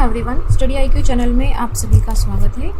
Everyone, study IQ channel में आप सभी का स्वागत है।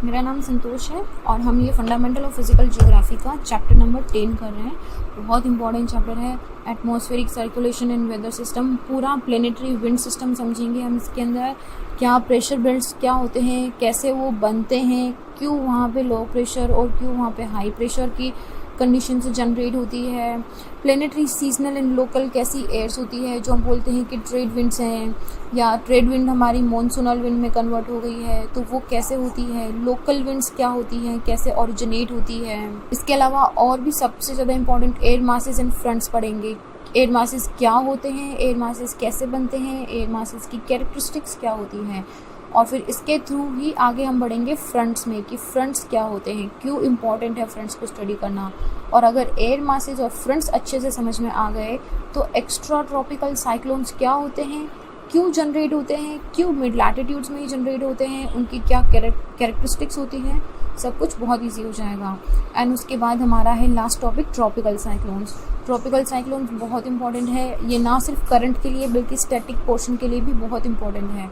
मेरा नाम संतोष है और हम ये फंडामेंटल ऑफ फिजिकल ज्योग्राफी का चैप्टर नंबर 10 कर रहे हैं। बहुत इंपॉर्टेंट चैप्टर है। Atmospheric circulation in weather system, पूरा प्लेनेटरी विंड सिस्टम समझेंगे हम। इसके अंदर क्या प्रेशर बेल्ट्स क्या होते हैं, कैसे वो बनते हैं, क्यों वहाँ पे लो प्रेशर और क्यों वहाँ पे हाई प्रेशर की कंडीशन से जनरेट होती है। प्लेनेटरी सीजनल एंड लोकल कैसी एयर्स होती है, जो हम बोलते हैं कि ट्रेड विंड्स हैं, या ट्रेड विंड हमारी मॉनसूनल विंड में कन्वर्ट हो गई है तो वो कैसे होती है। लोकल विंड्स क्या होती हैं, कैसे ओरिजिनेट होती है। इसके अलावा और भी सबसे ज़्यादा important air masses and fronts पढ़ेंगे। एयर मासेस क्या होते हैं, एयर मासेस कैसे बनते हैं, एयर मासेस की कैरेक्टरिस्टिक्स क्या होती हैं, और फिर इसके थ्रू ही आगे हम बढ़ेंगे फ्रंट्स में कि फ्रंट्स क्या होते हैं, क्यों इम्पॉर्टेंट है फ्रंट्स को स्टडी करना। और अगर एयर मासेस और फ्रंट्स अच्छे से समझ में आ गए तो एक्स्ट्रा ट्रॉपिकल साइक्लोन्स क्या होते हैं, क्यों जनरेट होते हैं, क्यों मिड लैटिट्यूड्स में ही जनरेट होते हैं, उनकी क्या कैरेक्टरिस्टिक्स होती हैं, सब कुछ बहुत ईजी हो जाएगा। एंड उसके बाद हमारा है last topic tropical cyclones. Tropical cyclones बहुत इंपॉर्टेंट है। ये ना सिर्फ करंट के लिए बल्कि स्टैटिक पोर्शन के लिए भी बहुत इंपॉर्टेंट है।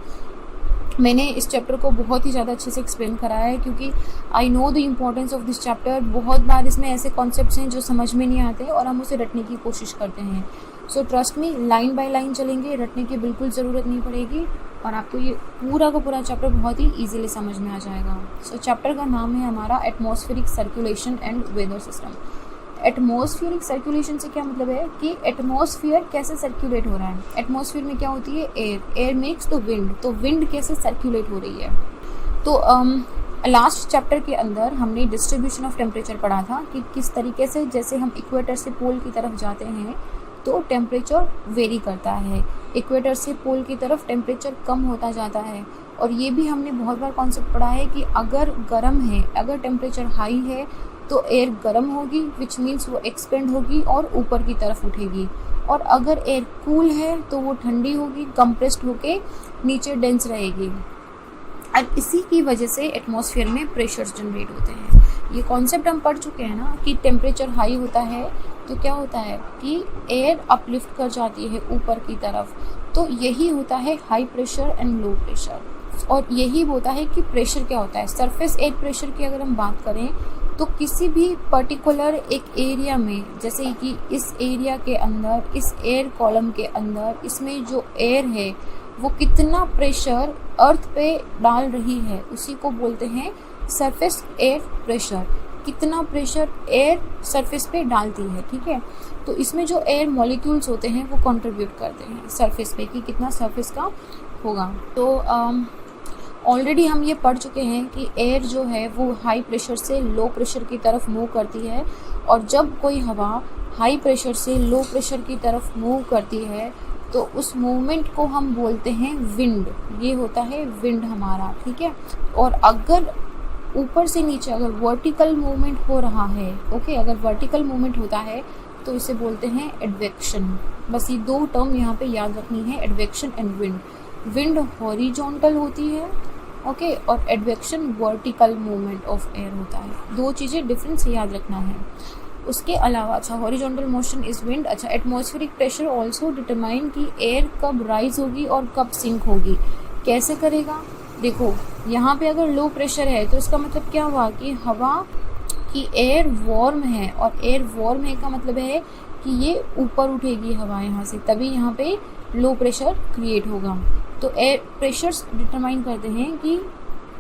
मैंने इस चैप्टर को बहुत ही ज़्यादा अच्छे से एक्सप्लेन कराया है क्योंकि I know the importance of this chapter. बहुत बार इसमें ऐसे कॉन्सेप्ट्स हैं जो समझ में नहीं आते और हम उसे रटने की कोशिश करते हैं। So trust me, line by line चलेंगे, रटने की बिल्कुल ज़रूरत नहीं पड़ेगी और आपको ये पूरा का पूरा चैप्टर बहुत ही ईजिली समझ में आ जाएगा। सो चैप्टर का नाम है हमारा atmospheric circulation and weather system. Atmospheric circulation से क्या मतलब है कि एटमॉस्फेयर कैसे सर्कुलेट हो रहा है। एटमॉस्फेयर में क्या होती है, एयर मेक्स द विंड, तो विंड कैसे सर्कुलेट हो रही है। तो लास्ट चैप्टर के अंदर हमने डिस्ट्रीब्यूशन ऑफ टेम्परेचर पढ़ा था कि किस तरीके से जैसे हम इक्वेटर से पोल की तरफ जाते हैं तो टेम्परेचर वेरी करता है, इक्वेटर से पोल की तरफ टेम्परेचर कम होता जाता है। और ये भी हमने बहुत बार कॉन्सेप्ट पढ़ा है कि अगर गर्म है, अगर टेम्परेचर हाई है तो एयर गर्म होगी, विच मीन्स वो एक्सपेंड होगी और ऊपर की तरफ उठेगी। और अगर एयर कूल है तो वो ठंडी होगी, कंप्रेस्ड होके नीचे डेंस रहेगी। और इसी की वजह से एटमॉस्फेयर में प्रेशर्स जनरेट होते हैं। ये कॉन्सेप्ट हम पढ़ चुके हैं ना कि टेम्परेचर हाई होता है तो क्या होता है कि एयर अपलिफ्ट कर जाती है ऊपर की तरफ। तो यही होता है high pressure and low pressure. और यही होता है कि प्रेशर क्या होता है, सरफेस एयर प्रेशर की अगर हम बात करें तो किसी भी पर्टिकुलर एक एरिया में, जैसे कि इस एरिया के अंदर, इस एयर कॉलम के अंदर, इसमें जो एयर है वो कितना प्रेशर अर्थ पे डाल रही है उसी को बोलते हैं सरफेस एयर प्रेशर। कितना प्रेशर एयर सरफेस पे डालती है, ठीक है। तो इसमें जो एयर मॉलिक्यूल्स होते हैं वो कंट्रीब्यूट करते हैं सरफेस पे कि कितना सरफेस का होगा। तो ऑलरेडी हम ये पढ़ चुके हैं कि एयर जो है वो हाई प्रेशर से लो प्रेशर की तरफ मूव करती है, और जब कोई हवा हाई प्रेशर से लो प्रेशर की तरफ मूव करती है तो उस मूवमेंट को हम बोलते हैं विंड। ये होता है विंड हमारा, ठीक है। और अगर ऊपर से नीचे अगर वर्टिकल मूवमेंट हो रहा है, ओके, अगर वर्टिकल मूवमेंट होता है तो इसे बोलते हैं एडवेक्शन। बस ये दो टर्म यहाँ पे याद रखनी है, advection and wind. Wind horizontal होती है, ओके, और advection vertical movement of air होता है। दो चीज़ें डिफरेंस याद रखना है। उसके अलावा अच्छा, हॉरिजॉन्टल मोशन इज विंड। अच्छा, एटमॉस्फेरिक प्रेशर ऑल्सो डिटरमाइन कि एयर कब राइज होगी और कब सिंक होगी। कैसे करेगा, देखो यहाँ पे अगर लो प्रेशर है तो इसका मतलब क्या हुआ कि हवा की एयर वार्म है, और एयर वार्म है का मतलब है कि ये ऊपर उठेगी हवा यहाँ से, तभी यहाँ पे लो प्रेशर क्रिएट होगा। तो एयर प्रेशर्स डिटरमाइन करते हैं कि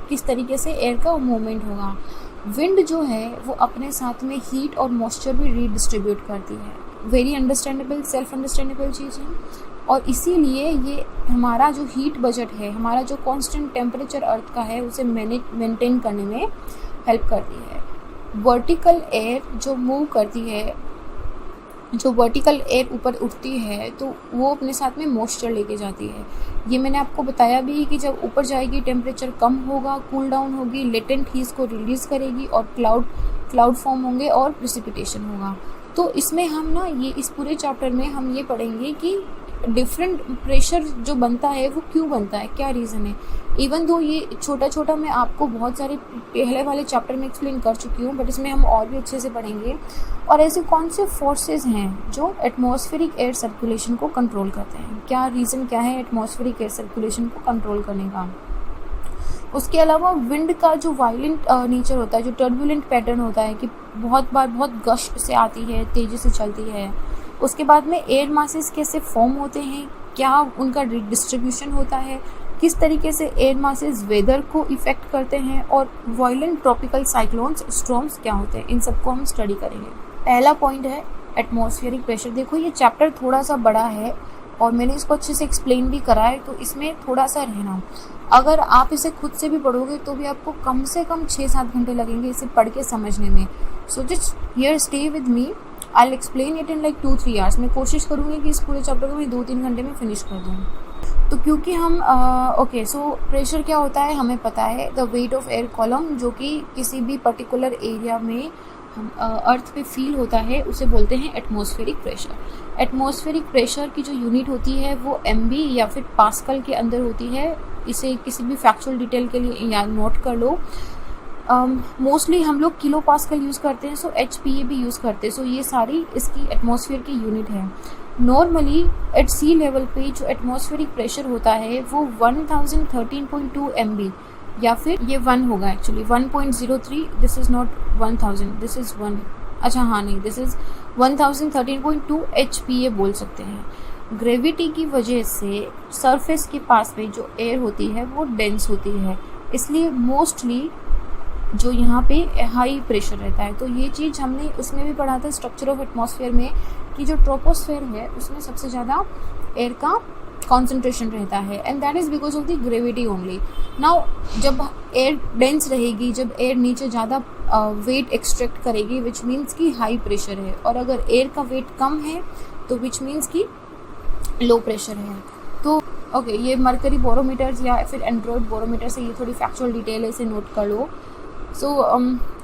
किस तरीके से एयर का मूवमेंट होगा। विंड जो है वो अपने साथ में हीट और मॉइस्चर भी रीडिस्ट्रीब्यूट करती है। वेरी अंडरस्टैंडेबल, सेल्फ अंडरस्टैंडेबल चीज़ है। और इसीलिए ये हमारा जो हीट बजट है, हमारा जो कांस्टेंट टेम्परेचर अर्थ का है, उसे मेंटेन करने में हेल्प करती है। वर्टिकल एयर जो मूव करती है, जो वर्टिकल एयर ऊपर उठती है तो वो अपने साथ में मॉइस्चर लेके जाती है। ये मैंने आपको बताया भी कि जब ऊपर जाएगी टेम्परेचर कम होगा, कूल डाउन होगी, लेटेंट हीट को रिलीज़ करेगी और क्लाउड फॉर्म होंगे और प्रेसिपिटेशन होगा। तो इसमें हम ना ये इस पूरे चैप्टर में हम ये पढ़ेंगे कि डिफरेंट प्रेशर जो बनता है वो क्यों बनता है, क्या रीज़न है। इवन दो ये छोटा छोटा मैं आपको बहुत सारे पहले वाले चैप्टर में एक्सप्लेन कर चुकी हूँ, बट इसमें हम और भी अच्छे से पढ़ेंगे। और ऐसे कौन से फोर्सेस हैं जो एटमॉस्फेरिक एयर सर्कुलेशन को कंट्रोल करते हैं, क्या रीज़न क्या है एटमॉस्फेरिक एयर सर्कुलेशन को कंट्रोल करने का। उसके अलावा विंड का जो वायलेंट नेचर होता है, जो टर्बुलेंट पैटर्न होता है कि बहुत बार बहुत गश से आती है, तेज़ी से चलती है। उसके बाद में एयर मासेस कैसे फॉर्म होते हैं, क्या उनका डिस्ट्रीब्यूशन होता है, किस तरीके से एयर मासेस वेदर को इफ़ेक्ट करते हैं, और वायलेंट ट्रॉपिकल साइक्लोन्स स्टॉर्म्स क्या होते हैं, इन सबको हम स्टडी करेंगे। पहला पॉइंट है एटमॉस्फेरिक प्रेशर। देखो ये चैप्टर थोड़ा सा बड़ा है और मैंने इसको अच्छे से एक्सप्लेन भी करा है, तो इसमें थोड़ा सा रहना। अगर आप इसे खुद से भी पढ़ोगे तो भी आपको कम से कम 6-7 घंटे लगेंगे इसे पढ़ के समझने में। So just here stay with me, I will explain it in like 2-3 hours. मैं कोशिश करूँगी कि इस पूरे चैप्टर को मैं 2-3 घंटे में फिनिश कर दूँ। तो क्योंकि हम ओके, सो प्रेशर क्या होता है हमें पता है, the weight of air column, जो कि किसी भी पर्टिकुलर एरिया में अर्थ पे फील होता है, उसे बोलते हैं एटमॉस्फेरिक प्रेशर। एटमॉस्फेरिक प्रेशर की जो यूनिट होती है वो एमबी या फिर पास्कल के अंदर होती है। इसे किसी भी फैक्चुअल डिटेल के लिए याद नोट कर लो। मोस्टली हम लोग किलो पास्कल यूज़ करते हैं, सो HPA भी यूज़ करते हैं। सो ये सारी इसकी एटमॉस्फेयर की यूनिट है। नॉर्मली एट सी लेवल पे जो एटमॉस्फेरिक प्रेशर होता है वो 1013.2 MB, या फिर ये 1 होगा actually 1.03, this is not 1000, this is 1, अच्छा हाँ नहीं, दिस इज़ 1013.2 HPA बोल सकते हैं। ग्रेविटी की वजह से सरफेस के पास में जो एयर होती है वो डेंस होती है, इसलिए मोस्टली जो यहाँ पे हाई प्रेशर रहता है। तो ये चीज़ हमने उसमें भी पढ़ा था स्ट्रक्चर ऑफ एटमॉस्फेयर में, कि जो ट्रोपोस्फेयर है उसमें सबसे ज़्यादा एयर का कॉन्सेंट्रेशन रहता है, and that is because of the gravity only. Now जब एयर डेंस रहेगी, जब एयर नीचे ज़्यादा वेट एक्सट्रैक्ट करेगी, विच मीन्स कि हाई प्रेशर है, और अगर एयर का वेट कम है तो विच मीन्स कि लो प्रेशर है। तो ओके, ये मरकरी बोरोमीटर्स या फिर एंड्रॉयड बोरोमीटर से ये थोड़ी फैक्चुअल डिटेल है, इसे नोट कर लो। सो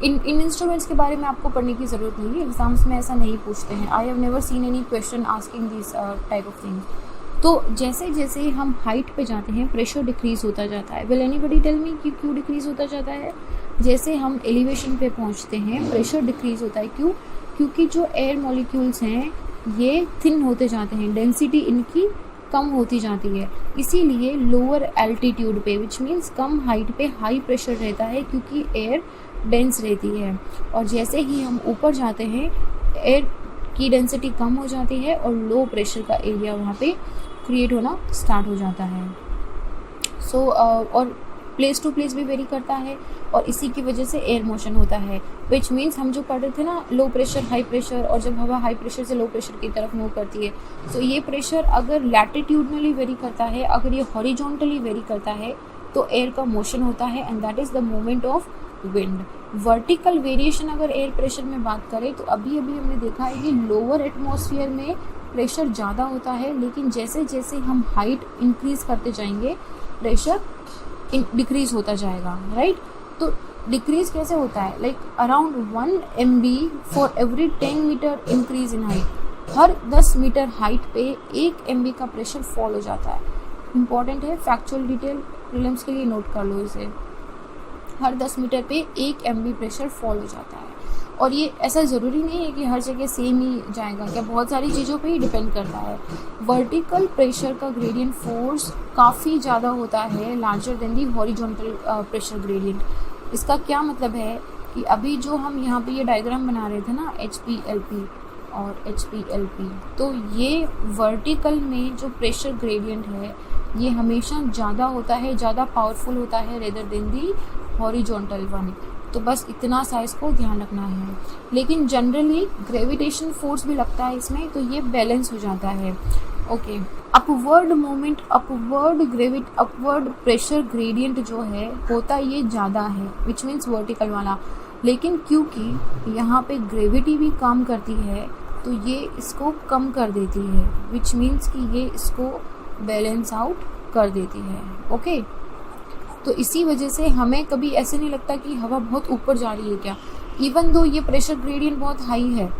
इन इंस्ट्रूमेंट्स के बारे में आपको पढ़ने की ज़रूरत नहीं है, एग्जाम्स में ऐसा नहीं पूछते हैं। I have never seen any question asking this type of things. तो जैसे जैसे हम हाइट पे जाते हैं प्रेशर डिक्रीज होता जाता है। विल एनीबडी टेल मी कि क्यों डिक्रीज होता जाता है। जैसे हम एलिवेशन पे पहुंचते हैं प्रेशर डिक्रीज होता है, क्यों? क्योंकि जो एयर मॉलिक्यूल्स हैं ये थिन होते जाते हैं, डेंसिटी इनकी कम होती जाती है, इसीलिए लोअर एल्टीट्यूड पे विच मीन्स कम हाइट पे हाई प्रेशर रहता है, क्योंकि एयर डेंस रहती है। और जैसे ही हम ऊपर जाते हैं एयर की डेंसिटी कम हो जाती है और लो प्रेशर का एरिया वहाँ पे क्रिएट होना स्टार्ट हो जाता है। सो और प्लेस टू प्लेस भी वेरी करता है, और इसी की वजह से एयर मोशन होता है, विच मीन्स हम जो पढ़ रहे थे ना लो प्रेशर हाई प्रेशर, और जब हवा हाई प्रेशर से लो प्रेशर की तरफ मूव करती है, तो ये प्रेशर अगर लैटिट्यूडनली वेरी करता है, अगर ये हॉरिजॉन्टली वेरी करता है तो एयर का मोशन होता है, and that is the movement of wind. Vertical variation अगर एयर प्रेशर में बात करें तो अभी अभी हमने देखा है कि लोअर एटमॉस्फेयर में प्रेशर ज़्यादा होता है, लेकिन जैसे जैसे हम हाइट इंक्रीज करते जाएंगे प्रेशर डिक्रीज होता जाएगा, राइट। तो डिक्रीज कैसे होता है, like around 1 MB for every 10 metre increase in height. हर 10 मीटर हाइट पे 1 MB का प्रेशर फॉल हो जाता है। इंपॉर्टेंट है, फैक्चुअल डिटेल प्रीलिम्स के लिए नोट कर लो इसे। हर 10 मीटर पे 1 MB प्रेशर फॉल हो जाता है, और ये ऐसा ज़रूरी नहीं है कि हर जगह सेम ही जाएगा, क्या बहुत सारी चीज़ों पे ही डिपेंड करता है। वर्टिकल प्रेशर का ग्रेडियंट फोर्स काफ़ी ज़्यादा होता है, लार्जर देन दी हॉरिजॉन्टल प्रेशर ग्रेडियंट। इसका क्या मतलब है कि अभी जो हम यहाँ पे ये डायग्राम बना रहे थे ना HPLP और HPLP, तो ये वर्टिकल में जो प्रेशर ग्रेडियंट है ये हमेशा ज़्यादा होता है, ज़्यादा पावरफुल होता है रेदर देन दी हॉरिजॉन्टल वन। तो बस इतना सा इसको ध्यान रखना है। लेकिन जनरली ग्रेविटेशन फोर्स भी लगता है इसमें, तो ये बैलेंस हो जाता है। Okay, upward moment, upward pressure gradient जो है होता ये ज़्यादा है, विच मीन्स वर्टिकल वाला। लेकिन क्योंकि यहाँ पे ग्रेविटी भी काम करती है तो ये इसको कम कर देती है, विच मीन्स कि ये इसको बैलेंस आउट कर देती है। ओके, तो इसी वजह से हमें कभी ऐसे नहीं लगता कि हवा बहुत ऊपर जा रही है क्या, इवन दो ये प्रेशर ग्रेडियंट बहुत हाई है,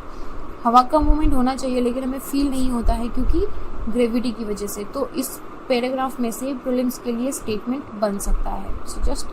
हवा का मूवमेंट होना चाहिए लेकिन हमें फील नहीं होता है, क्योंकि ग्रेविटी की वजह से। तो इस पैराग्राफ में से प्रीलिम्स के लिए स्टेटमेंट बन सकता है, so just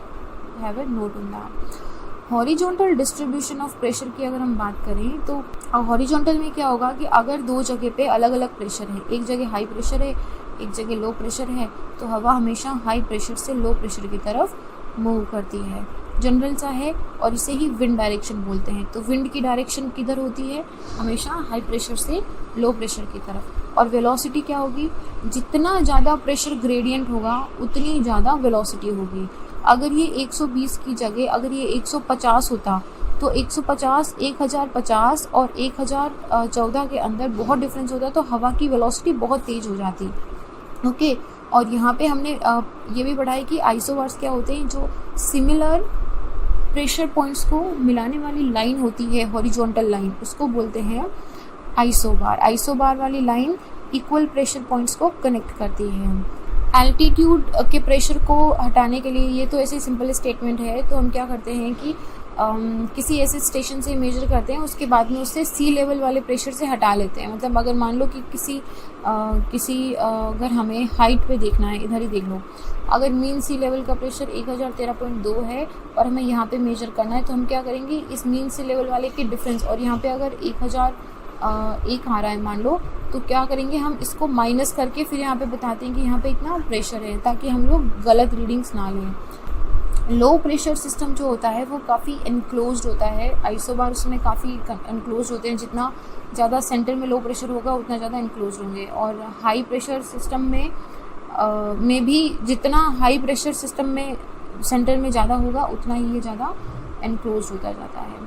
have a note on that. Horizontal distribution of pressure की अगर हम बात करें तो हॉरिजॉन्टल में क्या होगा कि अगर दो जगह पे अलग अलग प्रेशर है, एक जगह हाई प्रेशर है, एक जगह लो प्रेशर है, तो हवा हमेशा हाई प्रेशर से लो प्रेशर की तरफ मूव करती है। जनरल सा है और इसे ही विंड डायरेक्शन बोलते हैं। तो विंड की डायरेक्शन किधर होती है? हमेशा हाई प्रेशर से लो प्रेशर की तरफ। और वेलोसिटी क्या होगी? जितना ज़्यादा प्रेशर ग्रेडियंट होगा उतनी ज़्यादा वेलोसिटी होगी। अगर ये 120 की जगह अगर ये 150 होता तो 150, 1050 और 1014 के अंदर बहुत डिफरेंस होता, तो हवा की वेलोसिटी बहुत तेज़ हो जाती। ओके, और यहाँ पे हमने ये भी पढ़ा है कि आइसोबार्स क्या होते हैं, जो सिमिलर प्रेशर पॉइंट्स को मिलाने वाली लाइन होती है, हॉरिजॉन्टल लाइन, उसको बोलते हैं आइसोबार। आइसोबार वाली लाइन इक्वल प्रेशर पॉइंट्स को कनेक्ट करती है। एल्टीट्यूड के प्रेशर को हटाने के लिए, ये तो ऐसे सिंपल स्टेटमेंट है, तो हम क्या करते हैं कि किसी ऐसे स्टेशन से मेजर करते हैं, उसके बाद में उससे सी लेवल वाले प्रेशर से हटा लेते हैं। मतलब अगर मान लो कि किसी अगर हमें हाइट पे देखना है, इधर ही देख लो, अगर मीन सी लेवल का प्रेशर 1013.2 है और हमें यहाँ पे मेजर करना है, तो हम क्या करेंगे, इस मीन सी लेवल वाले के डिफरेंस, और यहाँ पे अगर 1001 आ रहा है मान लो, तो क्या करेंगे, हम इसको माइनस करके फिर यहाँ पे बताते हैं कि यहाँ पे इतना प्रेशर है, ताकि हम लोग गलत रीडिंग्स ना लें। लो प्रेशर सिस्टम जो होता है वो काफ़ी इनक्लोज्ड होता है। आइसोबार उसमें काफ़ी इनक्लोज्ड होते हैं, जितना ज़्यादा सेंटर में लो प्रेशर होगा उतना ज़्यादा इनक्लोज्ड होंगे। और हाई प्रेशर सिस्टम में भी जितना हाई प्रेशर सिस्टम में सेंटर में ज़्यादा होगा उतना ही ये ज़्यादा इनक्लोज्ड होता जाता है।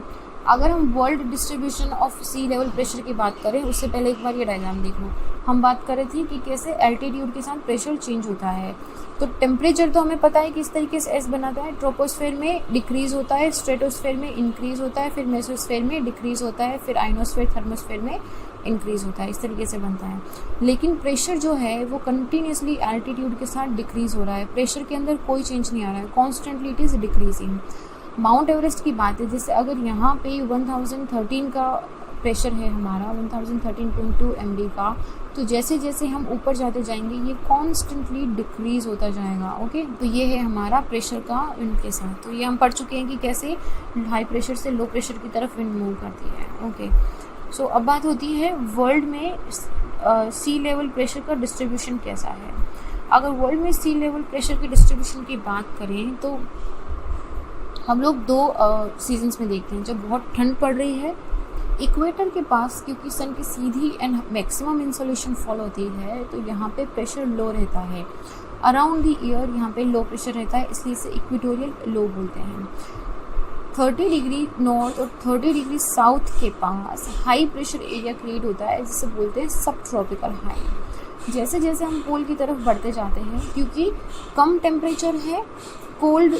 अगर हम world distribution of sea level pressure की बात करें, उससे पहले एक बार ये डायग्राम देख लो। हम बात कर रहे थे कि कैसे एल्टीट्यूड के साथ प्रेशर चेंज होता है। तो टेम्परेचर तो हमें पता है कि इस तरीके से एस बनाता है। ट्रोपोस्फेयर में डिक्रीज़ होता है, स्ट्रेटोस्फेयर में इंक्रीज़ होता है, फिर मेसोस्फेयर में डिक्रीज़ होता है, फिर आइनोस्फेयर थर्मोस्फेयर में इंक्रीज़ होता है। इस तरीके से बनता है। लेकिन प्रेशर जो है वो कंटिन्यूसली एल्टीट्यूड के साथ डिक्रीज़ हो रहा है। प्रेशर के अंदर कोई चेंज नहीं आ रहा है, constantly it is decreasing. Mount Everest की बात है, जैसे अगर यहाँ पे 1013 का प्रेशर है हमारा, 1013.2 MD का, तो जैसे जैसे हम ऊपर जाते जाएंगे ये कॉन्स्टेंटली डिक्रीज होता जाएगा। ओके, तो ये है हमारा प्रेशर का विंड के साथ। तो ये हम पढ़ चुके हैं कि कैसे हाई प्रेशर से लो प्रेशर की तरफ विंड मूव करती है। ओके, सो अब बात होती है वर्ल्ड में सी लेवल प्रेशर का डिस्ट्रीब्यूशन कैसा है। अगर वर्ल्ड में सी लेवल प्रेशर की डिस्ट्रीब्यूशन की बात करें तो हम लोग दो सीजन्स में देखते हैं। जब बहुत ठंड पड़ रही है इक्वेटर के पास, क्योंकि सन की सीधी एंड मैक्सिमम इंसोलेशन फॉल होती है, तो यहाँ पे प्रेशर लो रहता है। अराउंड द ईयर यहाँ पे लो प्रेशर रहता है, इसलिए इसे इक्वेटोरियल लो बोलते हैं। 30 डिग्री नॉर्थ और 30 डिग्री साउथ के पास हाई प्रेशर एरिया क्रिएट होता है, जिसे बोलते हैं सब ट्रॉपिकल हाई। जैसे जैसे हम पोल की तरफ बढ़ते जाते हैं, क्योंकि कम टेम्परेचर है, कोल्ड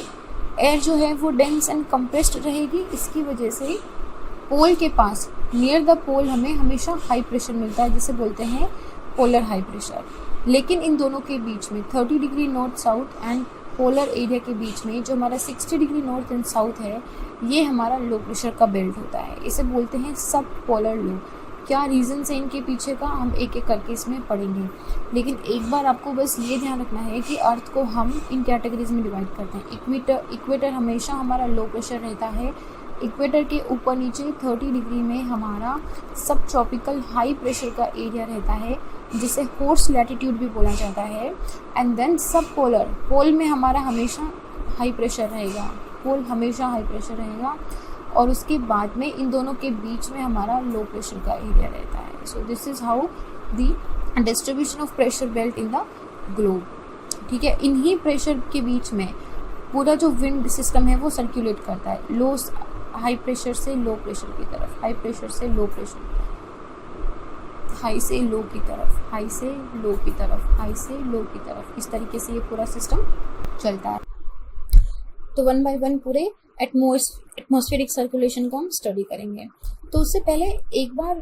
एयर जो है वो डेंस एंड कंप्रेस्ड रहेगी, इसकी वजह से पोल के पास नियर द पोल हमें हमेशा हाई प्रेशर मिलता है, जिसे बोलते हैं पोलर हाई प्रेशर। लेकिन इन दोनों के बीच में 30 degree north south and polar area के बीच में जो हमारा 60 डिग्री नॉर्थ एंड साउथ है, ये हमारा लो प्रेशर का बेल्ट होता है। इसे बोलते हैं सब पोलर लो। क्या रीज़न है इनके पीछे का, हम एक एक करके इसमें पढ़ेंगे। लेकिन एक बार आपको बस ये ध्यान रखना है कि अर्थ को हम इन कैटेगरीज में डिवाइड करते हैं। इक्वेटर हमेशा हमारा लो प्रेशर रहता है। इक्वेटर के ऊपर नीचे 30 डिग्री में हमारा सब ट्रॉपिकल हाई प्रेशर का एरिया रहता है, जिसे हॉर्स लैटिट्यूड भी बोला जाता है। एंड देन सब पोलर, पोल में हमारा हमेशा हाई प्रेशर रहेगा, पोल हमेशा हाई प्रेशर रहेगा। और उसके बाद में इन दोनों के बीच में हमारा लो प्रेशर का एरिया रहता है। So this is how the distribution of pressure belt in the globe. ठीक है, इन्हीं प्रेशर के बीच में पूरा जो विंड सिस्टम है वो सर्कुलेट करता है, लो हाई प्रेशर से लो प्रेशर की तरफ, हाई प्रेशर से लो प्रेशर, हाई से लो की तरफ, हाई से लो की तरफ, हाई से लो की तरफ। इस तरीके से ये पूरा सिस्टम चलता है। तो वन बाय वन पूरे एटमॉस्फेरिक सर्कुलेशन को हम स्टडी करेंगे। तो उससे पहले एक बार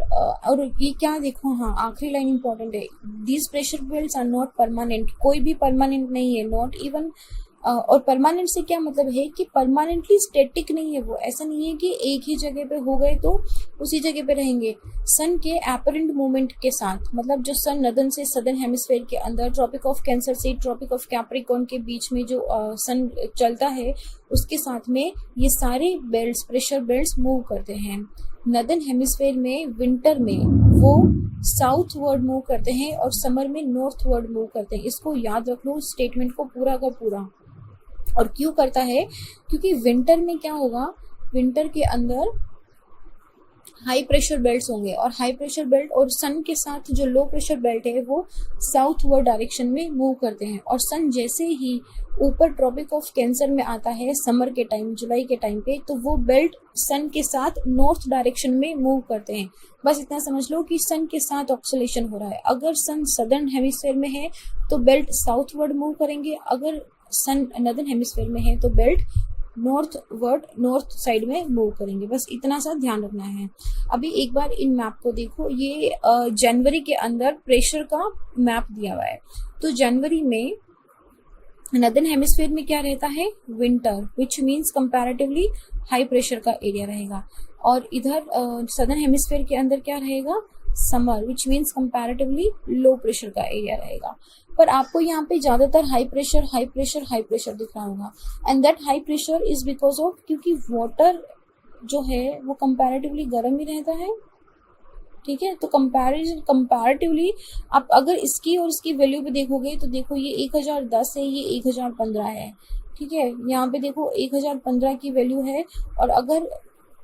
और ये क्या देखो, हाँ आखिरी लाइन इंपॉर्टेंट है, these pressure belts are not permanent. कोई भी परमानेंट नहीं है, नॉट इवन और परमानेंट से क्या मतलब है कि परमानेंटली स्टैटिक नहीं है वो, ऐसा नहीं है कि एक ही जगह पे हो गए तो उसी जगह पे रहेंगे। सन के एपरेंट मूवमेंट के साथ, मतलब जो सन नदन से सदर्न हेमिस्फेयर के अंदर ट्रॉपिक ऑफ कैंसर से ट्रॉपिक ऑफ कैप्रिकॉर्न के बीच में जो सन चलता है, उसके साथ में ये सारे बेल्ट्स, प्रेशर बेल्ट्स मूव करते हैं। नदर्न हेमिस्फेयर में विंटर में वो साउथ वर्ड मूव करते हैं और समर में नॉर्थ वर्ड मूव करते हैं। इसको याद रख लो, स्टेटमेंट को पूरा का पूरा। और क्यों करता है? क्योंकि विंटर में क्या होगा, विंटर के अंदर हाई प्रेशर बेल्ट्स होंगे और हाई प्रेशर बेल्ट और सन के साथ जो लो प्रेशर बेल्ट है वो साउथ वर्ड डायरेक्शन में मूव करते हैं। और सन जैसे ही ऊपर ट्रॉपिक ऑफ कैंसर में आता है समर के टाइम, जुलाई के टाइम पे, तो वो बेल्ट सन के साथ नॉर्थ डायरेक्शन में मूव करते हैं। बस इतना समझ लो कि सन के साथ ऑक्सीलेशन हो रहा है। अगर सन सदर्न हेमिस्फेयर में है तो बेल्ट साउथ वर्ड मूव करेंगे, अगर सन नदर्न हेमिस्फेयर में है तो बेल्ट नॉर्थ साइड में मूव करेंगे। बस इतना सा ध्यान रखना है। अभी एक बार इन मैप को देखो, ये जनवरी के अंदर प्रेशर का मैप दिया हुआ है। तो जनवरी में नदर्न हेमिस्फेयर में क्या रहता है? Winter, which means comparatively high pressure का एरिया रहेगा। और इधर सदर्न हेमिस्फेयर के अंदर क्या रहेगा? Summer, which means comparatively low pressure का एरिया रहेगा। पर आपको यहाँ पे ज्यादातर हाई प्रेशर दिख रहा होगा, and that high pressure is because of, क्योंकि वाटर जो है वो कंपैरेटिवली गर्म ही रहता है। ठीक है, तो कंपैरेटिवली आप अगर इसकी और इसकी वैल्यू पे देखोगे तो देखो ये 1010 है, ये 1015 है। ठीक है, यहाँ पे देखो 1015 की वैल्यू है, और अगर